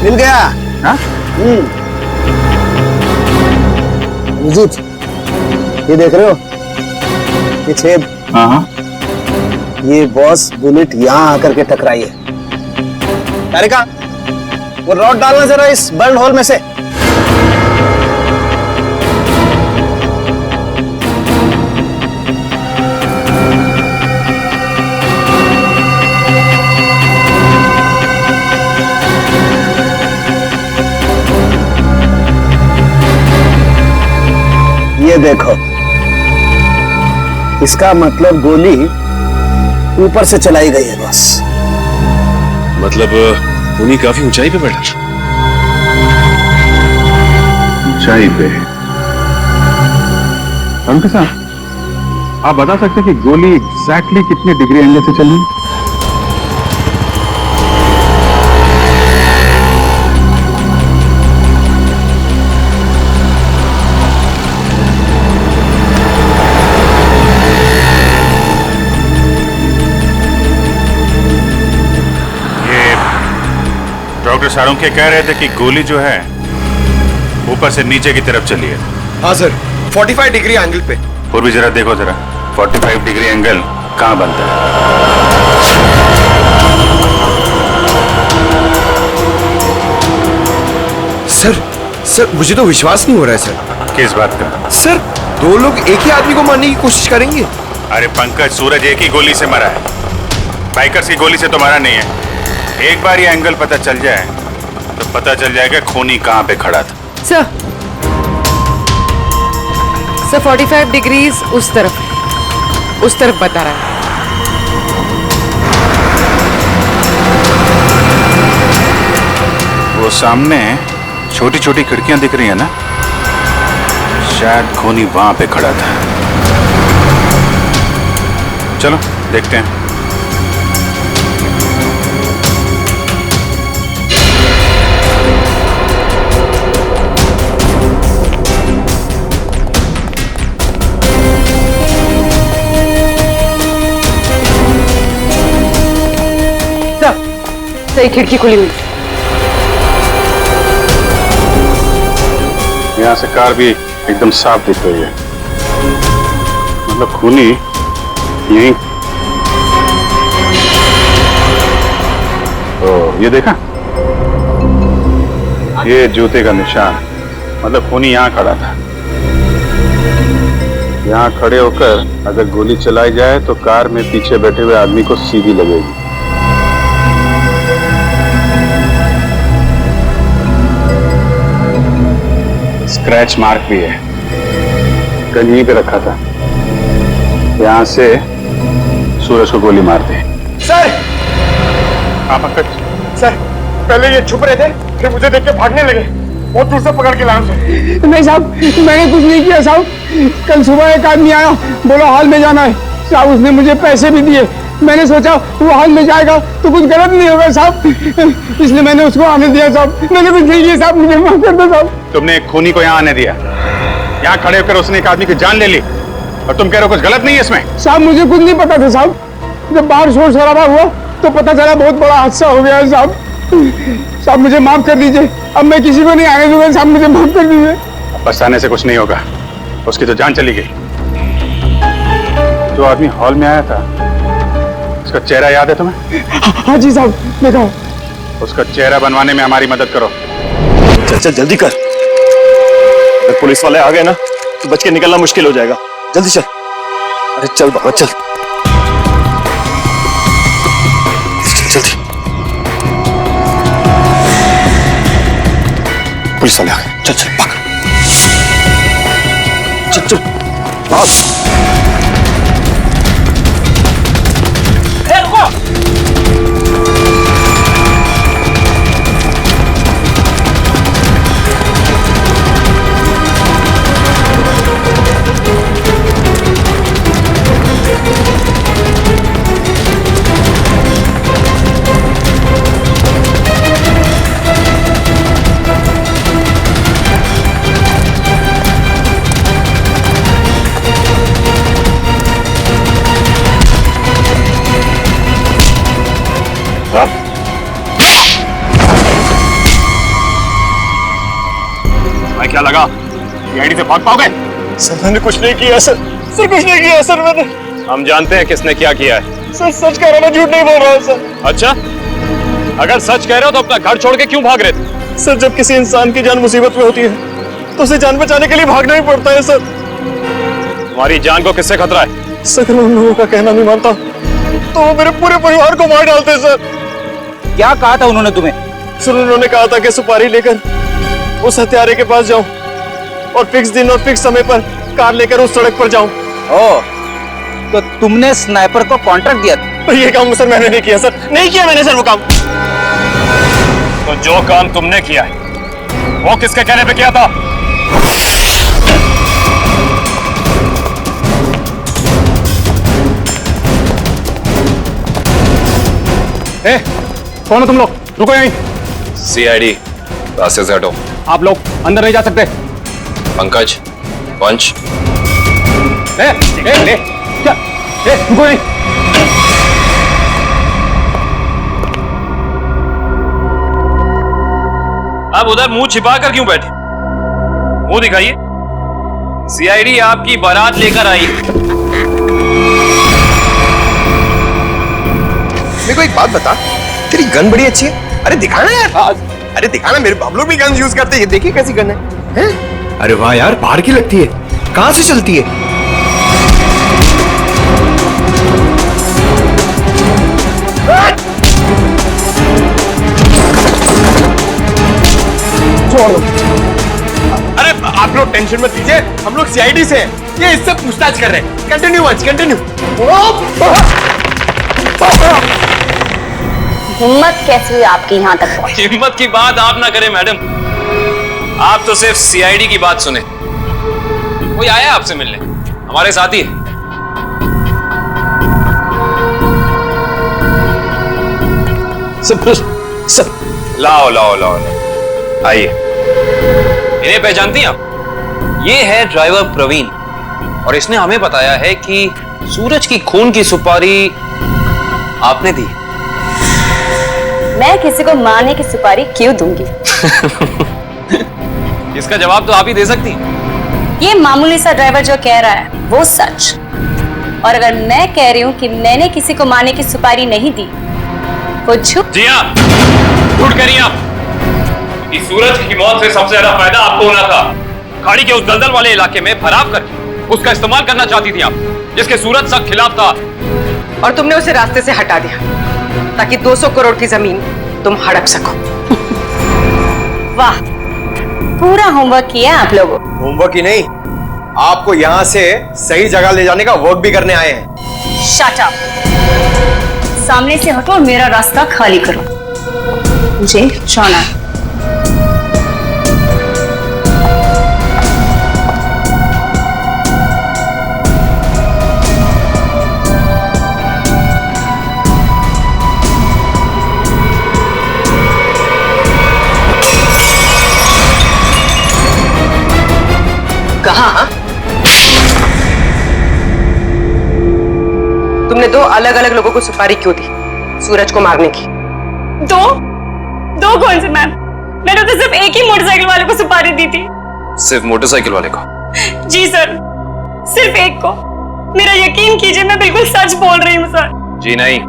मिल गया। हाँ? अभिजीत, ये देख रहे हो ये छेद? हाँ। ये बॉस बुलेट यहाँ आकर के टकराई है। तारिका, वो रॉड डालना जरा इस बर्न होल में से। ये देखो, इसका मतलब गोली ऊपर से चलाई गई है बस। मतलब उन्हीं काफी ऊंचाई पे बैठा? ऊंचाई पे? सारुके साहब, आप बता सकते हैं कि गोली एग्जैक्टली कितने डिग्री एंगल से चली? डॉक्टर सारुंखे कह रहे थे कि गोली जो है ऊपर से नीचे की तरफ चली है। हाँ सर, 45 डिग्री एंगल पे। और भी जरा देखो जरा 45 डिग्री एंगल कहाँ बनता है। सर मुझे तो विश्वास नहीं हो रहा है सर। किस बात का? सर 2 लोग एक ही आदमी को मारने की कोशिश करेंगे। अरे पंकज, सूरज एक ही गोली से मरा है, बाइकर्स की गोली से तो मरा नहीं है। एक बार ये एंगल पता चल जाए तो पता चल जाएगा खूनी कहाँ पे खड़ा था। सर 45 डिग्रीज उस तरफ बता रहा है। वो सामने छोटी छोटी खिड़कियां दिख रही है ना, शायद खूनी वहां पे खड़ा था। चलो देखते हैं। सही खिड़की खुली हुई। यहाँ से कार भी एकदम साफ दिख रही है, मतलब खूनी यहीं। तो ये देखा, ये जूते का निशान, मतलब खूनी यहाँ खड़ा था। यहाँ खड़े होकर अगर गोली चलाई जाए तो कार में पीछे बैठे हुए आदमी को सीधी लगेगी। स्क्रैच मार्क भी है, गन यहीं पे रखा था। यहाँ से सूरज को गोली मार दी। सर! हाँ पंकज। सर, पहले ये छुप रहे थे, फिर मुझे देख के भागने लगे। बहुत दूर से पकड़ के लाया उसे। नहीं साहब, मैंने कुछ नहीं किया साहब। कल सुबह एक आदमी आया, बोला हॉल में जाना है साहब। उसने मुझे पैसे भी दिए। मैंने सोचा वो हॉल में जाएगा तो कुछ गलत नहीं होगा साहब, इसलिए मैंने उसको आने दिया साहब। मैंने कुछ नहीं किया साहब, मुझे माफ कर दो साहब। तुमने एक खूनी को यहाँ आने दिया, यहाँ खड़े होकर उसने एक आदमी की जान ले ली, और तुम कह रहे हो कुछ गलत नहीं है इसमें? साहब मुझे कुछ नहीं पता था साहब। जब बाहर शोर शराबा हुआ तो पता चला बहुत बड़ा हादसा हो गया है साहब। साहब मुझे माफ कर दीजिए, अब मैं किसी को नहीं आने दूंगा साहब, मुझे माफ कर दीजिए। पछताने से कुछ नहीं होगा, उसकी तो जान चली गई। जो आदमी हॉल में आया था, उसका चेहरा याद है तुम्हें? हाँ जी साहब, देखा। उसका चेहरा बनवाने में हमारी मदद करो। चल चल जल्दी कर, अगर पुलिस वाले आ गए ना तो बच के निकलना मुश्किल हो जाएगा। जल्दी चल। अरे चल बाबा चल, जल्दी। पुलिस वाले आ गए, चल चल भाग। चल चल भाग। मैं क्या लगा सीआईडी से भाग पाओगे? सर मैंने कुछ नहीं किया सर, सर कुछ नहीं किया सर मैंने। हम जानते हैं किसने क्या किया है। सर सच कह रहा हूं, झूठ नहीं बोल रहा हूं सर। अच्छा, अगर सच कह रहे हो तो अपना घर छोड़ के क्यों भाग रहे थे? सर जब किसी इंसान की जान मुसीबत में होती है तो उसे जान बचाने के लिए भागना ही पड़ता है सर। तुम्हारी जान को किससे खतरा है? सर मैं उन लोगों का कहना नहीं मानता तो वो मेरे पूरे परिवार को मार डालते सर। क्या कहा था उन्होंने तुम्हें? सर उन्होंने कहा था कि सुपारी लेकर उस हत्यारे के पास जाऊं और फिक्स दिन और फिक्स समय पर कार लेकर उस सड़क पर जाऊं। ओह, तो तुमने स्नाइपर को कॉन्ट्रैक्ट दिया था? ये काम सर मैंने नहीं किया सर, नहीं किया मैंने सर वो काम। तो जो काम तुमने किया है वो किसके कहने पे किया था? कौन हो तुम लोग? रुको यहीं। सीआईडी, रास्ते से हटो। आप लोग अंदर नहीं जा सकते। पंकज, पंच। रुको यहीं। आप उधर मुंह छिपा कर क्यों बैठे? मुंह दिखाइए। सीआईडी आपकी बारात लेकर आई। मेरे को एक बात बता, तेरी गन बड़ी अच्छी है। अरे दिखाना यार, अरे दिखाना। मेरे हम लोग भी गन यूज करते हैं। देखिए कैसी गन है? अरे वाह यार, बाहर की लगती है। कहां से चलती है? अरे आप लोग टेंशन मत लीजिए, हम लोग सीआईडी से हैं। ये इससे पूछताछ कर रहे हैं। Continue once, continue. हिम्मत कैसे हुई आपकी यहाँ तक पहुंची? हिम्मत की बात आप ना करें मैडम, आप तो सिर्फ सीआईडी की बात सुने। कोई आया आपसे मिलने? हमारे साथी है। सब लाओ लाओ लाओ, आइए। इन्हें पहचानती हैं आप? ये है ड्राइवर प्रवीण, और इसने हमें बताया है कि सूरज की खून की सुपारी आपने दी। मैं किसी को मारने की सुपारी क्यों दूंगी? इसका जवाब तो आप ही दे सकती हैं। ये मामूली सा ड्राइवर जो कह रहा है वो सच, और अगर मैं कह रही हूँ कि मैंने किसी को मारने की सुपारी नहीं दी, वो झूठ। जी हाँ, झूठ कह रही हैं आप। कि सूरज की मौत से सबसे ज्यादा फायदा आपको होना था। खाड़ी के उस दलदल वाले इलाके में फराब करके उसका इस्तेमाल करना चाहती थी आप, जिसके सूरज सख्त खिलाफ था। और तुमने उसे रास्ते से हटा दिया ताकि 200 करोड़ की जमीन तुम हड़प सको। वाह, पूरा होमवर्क किया आप लोगों। होमवर्क ही नहीं, आपको यहाँ से सही जगह ले जाने का वर्क भी करने आए हैं। शट अप, सामने से हटो और मेरा रास्ता खाली करो। मुझे जाना है। कहाँ? तुमने 2 अलग-अलग लोगों को सुपारी क्यों दी सूरज को मारने की? दो कौन से मैम? मैंने तो सिर्फ एक ही मोटरसाइकिल वाले को सुपारी दी थी। सिर्फ मोटरसाइकिल वाले को? जी सर, सिर्फ एक को। मेरा यकीन कीजिए, मैं बिल्कुल सच बोल रही हूँ सर। जी नहीं,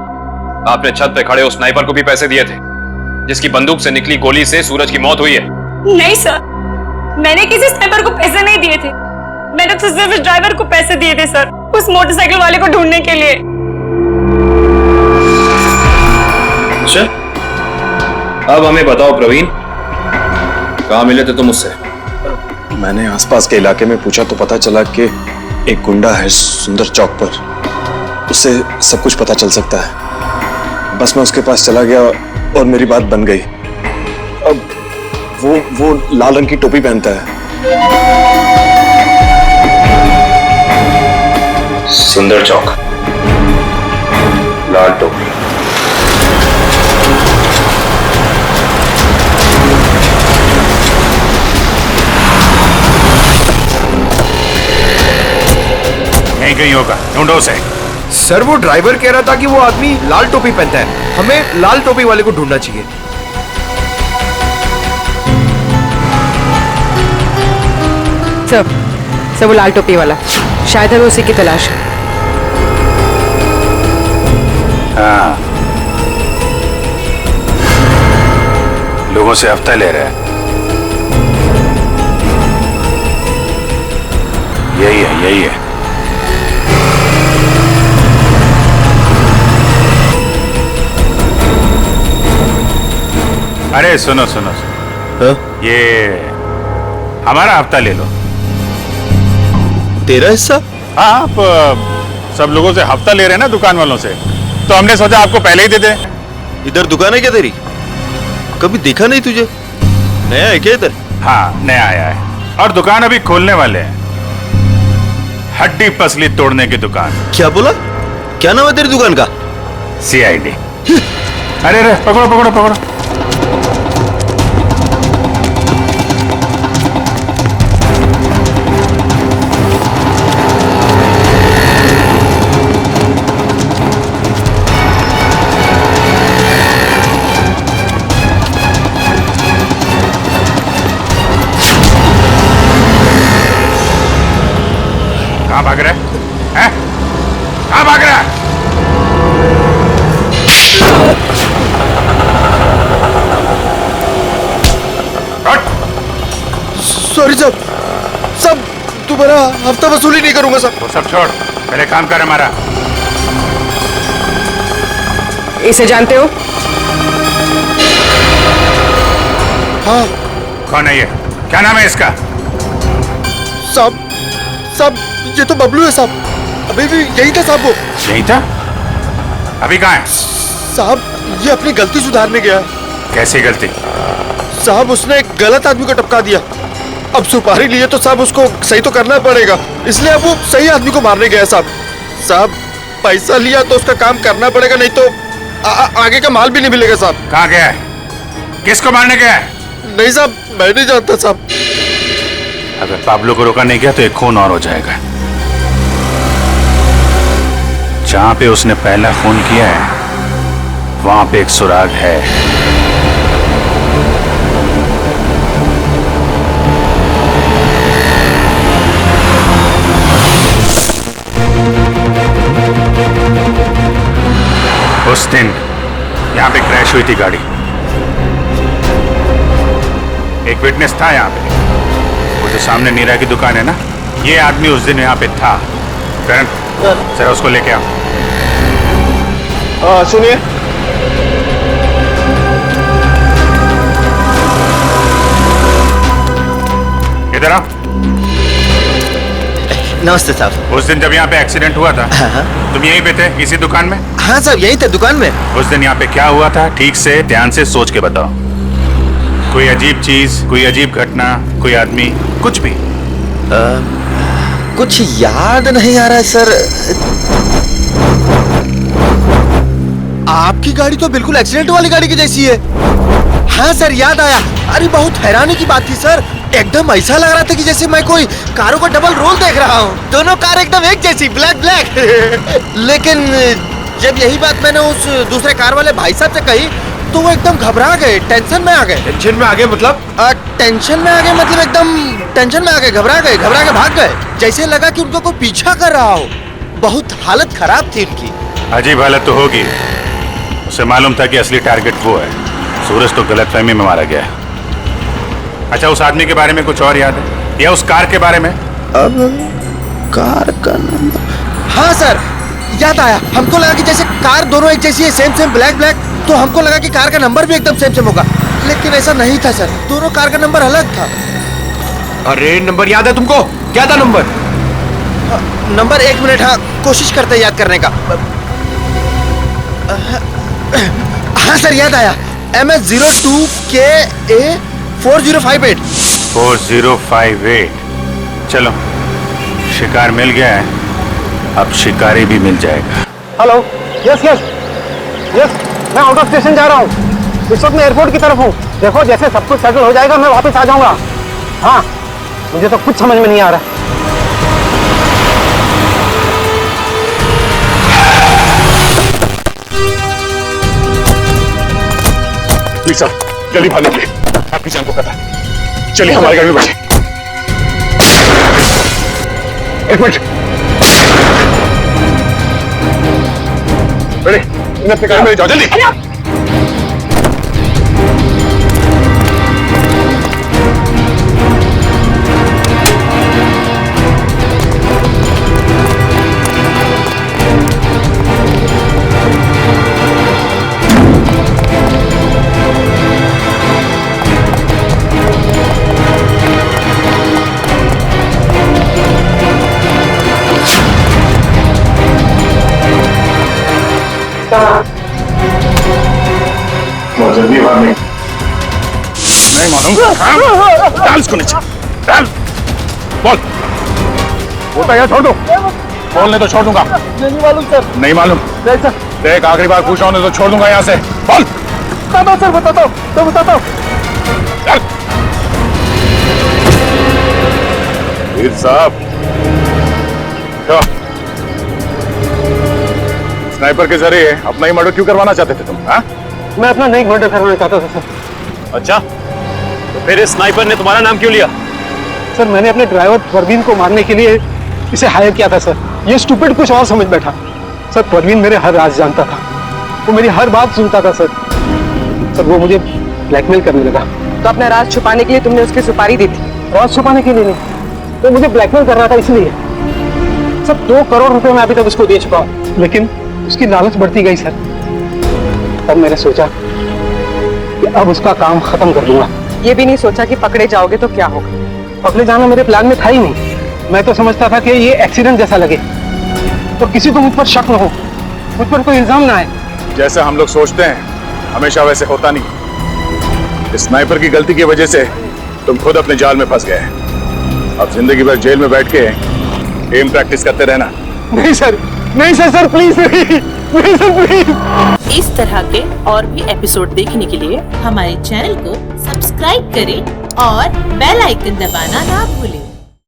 आपने छत पे खड़े उस स्नाइपर को भी पैसे दिए थे, जिसकी बंदूक से निकली गोली से सूरज की मौत हुई है। नहीं सर, मैंने किसी स्नाइपर को पैसे नहीं दिए थे। मैंने तो सिर्फ इस ड्राइवर को पैसे दिए थे सर, उस मोटरसाइकिल वाले को ढूंढने के लिए। अच्छा, अब हमें बताओ प्रवीण, कहाँ मिले थे तुम उससे? मैंने आसपास के इलाके में पूछा तो पता चला कि एक गुंडा है सुंदर चौक पर, उससे सब कुछ पता चल सकता है। बस मैं उसके पास चला गया और मेरी बात बन गई। अब वो लाल रंग की टोपी पहनता है। सुंदर चौक, लाल टोपी। यहीं कहीं होगा, ढूंढो उसे। सर वो ड्राइवर कह रहा था कि वो आदमी लाल टोपी पहनता है, हमें लाल टोपी वाले को ढूंढना चाहिए। सब वो लाल टोपी वाला, शायद हमें उसी की तलाश है। हाँ, लोगों से हफ्ता ले रहा है। यही है, यही है। अरे सुनो सुनो सुनो, ये हमारा हफ्ता ले लो। तेरा हिस्सा? हाँ, आप सब लोगों से हफ्ता ले रहे हैं ना, दुकान वालों से, तो हमने सोचा आपको पहले ही दे दें। इधर दुकान है क्या तेरी? कभी देखा नहीं तुझे? नया है क्या इधर? हाँ, नया आया है और दुकान अभी खोलने वाले हैं। हड्डी पसली तोड़ने की दुकान। क्या बोला? क्या नाम है तेरी दुकान का? सीआईडी। अरे अरे, पकड़ो पकड़ो पकड़ो। भाग रहा है? कहाँ भाग रहा है? सॉरी साहब, सब दोबारा हफ्ता वसूली नहीं करूंगा साहब। वो सब छोड़, पहले काम कर हमारा। इसे जानते हो? हाँ। कौन है ये? क्या नाम है इसका? साहब, साहब ये तो बबलू है साहब। अभी भी यही था साहब वो। यही था? अभी कहाँ है? साहब ये अपनी गलती सुधारने गया है। कैसी गलती? साहब उसने एक गलत आदमी को टपका दिया। अब सुपारी लिए तो साहब उसको सही तो करना पड़ेगा, इसलिए अब वो सही आदमी को मारने गया साहब। साहब पैसा लिया तो उसका काम करना पड़ेगा, नहीं तो आगे का माल भी नहीं मिलेगा साहब। कहाँ गया है? किसको मारने गया है? नहीं साहब, मैं नहीं जानता साहब। अगर पाब्लो को रोका नहीं गया तो एक खून और हो जाएगा। जहां पे उसने पहला खून किया है वहां पे एक सुराग है। उस दिन यहां पे क्रैश हुई थी गाड़ी। एक विटनेस था यहाँ पे, वो जो सामने नीरा की दुकान है ना, ये आदमी उस दिन यहाँ पे था। करण, जरा उसको लेके आओ। सुनिए, इधर आओ। नमस्ते साहब। उस दिन जब यहाँ पे एक्सीडेंट हुआ था, तुम यहीं पे थे इसी दुकान में? हाँ साहब यही थे दुकान में। उस दिन यहाँ पे क्या हुआ था ठीक से ध्यान से सोच के बताओ। कोई अजीब चीज, कोई अजीब घटना, कोई आदमी, कुछ भी? कुछ याद नहीं आ रहा है सर। आपकी गाड़ी तो बिल्कुल एक्सीडेंट वाली गाड़ी की जैसी है। हाँ सर याद आया। अरे बहुत हैरानी की बात थी सर, एकदम ऐसा लग रहा था कि जैसे मैं कोई कारों का डबल रोल देख रहा हूँ। दोनों कार एकदम एक जैसी, ब्लैक ब्लैक। लेकिन जब यही बात मैंने उस दूसरे कार वाले भाई साहब से कही तो वो एकदम घबरा गए, टेंशन में आ गए। टेंशन में आ गए मतलब? टेंशन में आ गए मतलब एकदम टेंशन में आ गए, घबरा के भाग गए। जैसे लगा कि उनको कोई पीछा कर रहा हो। बहुत हालत खराब थी उनकी। अजीब हालत तो होगी। उसे मालूम था कि असली टारगेट वो है। सूरज तो गलतफहमी में मारा गया है। अच्छा, उस आदमी के बारे में कुछ और याद है या उस कार के बारे में? अब कार का नंबर, हाँ सर याद आया। हमको लगा कि जैसे कार दोनों एक जैसी है, सेम ब्लैक ब्लैक, तो हमको लगा कि कार का नंबर भी एकदम सेम होगा, लेकिन ऐसा नहीं था सर। दोनों कार का नंबर अलग था। अरे नंबर याद है तुमको? क्या था नंबर? नंबर 1 मिनट, हाँ कोशिश करते याद करने का। हाँ सर याद आया, MS02KA 4058। 4058। चलो, शिकार मिल गया है, अब शिकारी भी मिल जाएगा। हेलो, यस, मैं आउट ऑफ स्टेशन जा रहा हूँ। इस वक्त मैं एयरपोर्ट की तरफ हूँ। देखो जैसे सब कुछ सेटल हो जाएगा मैं वापस आ जाऊंगा। हाँ, मुझे तो कुछ समझ में नहीं आ रहा। प्लीज सर, जल्दी भागने के लिए, आपकी जान को खतरा है। चलिए हमारी गाड़ी में बैठे। एक मिनट, इन्हें अपनी गाड़ी में ले जाओ जल्दी। बहुत जल्दी भागने। नहीं मानूंगा। डाल इसको नीचे, डाल। बोल। बोलता यार छोड़ दो। बोलने तो छोड़ दूंगा। नहीं मालूम सर। नहीं मालूम? नहीं सर। देख आखिरी बार पूछ रहा हूं तो छोड़ दूंगा यहाँ से। बोल। बताता हूँ सर, बताता हूँ। वीर साहब, स्नाइपर के जरिए अपना ही मर्डर क्यों करवाना चाहते थे तुम? हाँ? मैं अपना नहीं मर्डर करवाना चाहता था सर। अच्छा, तो फिर इस स्नाइपर ने तुम्हारा नाम क्यों लिया? सर मैंने अपने ड्राइवर परवीन को मारने के लिए इसे हायर किया था सर। ये स्टूपिड कुछ और समझ बैठा। सर परवीन मेरे हर राज जानता था, वो मेरी हर बात सुनता था सर। सर वो मुझे ब्लैकमेल करने लगा। तो अपना राज छुपाने के लिए तुमने उसकी सुपारी दी थी? राज छुपाने के लिए नहीं, वो मुझे ब्लैकमेल कर रहा था इसलिए। सर 2 करोड़ रुपए मैं अभी तक उसको दे चुका हूँ, लेकिन उसकी लालच बढ़ती गई सर। तब मैंने सोचा कि अब उसका काम खत्म कर दूंगा। ये भी नहीं सोचा कि पकड़े जाओगे तो क्या होगा? पकड़े जाना मेरे प्लान में था ही नहीं। मैं तो समझता था कि ये एक्सीडेंट जैसा लगे तो किसी को मुझ पर शक न हो, मुझ पर कोई इल्जाम ना आए। जैसा हम लोग सोचते हैं हमेशा वैसे होता नहीं। स्नाइपर की गलती की वजह से तुम खुद अपने जाल में फंस गए। अब जिंदगी भर जेल में बैठ के एम प्रैक्टिस करते रहना। नहीं सर, नहीं सर, सर प्लीज नहीं सर प्लीज। इस तरह के और भी एपिसोड देखने के लिए हमारे चैनल को सब्सक्राइब करें और बेल आइकन दबाना ना भूलें।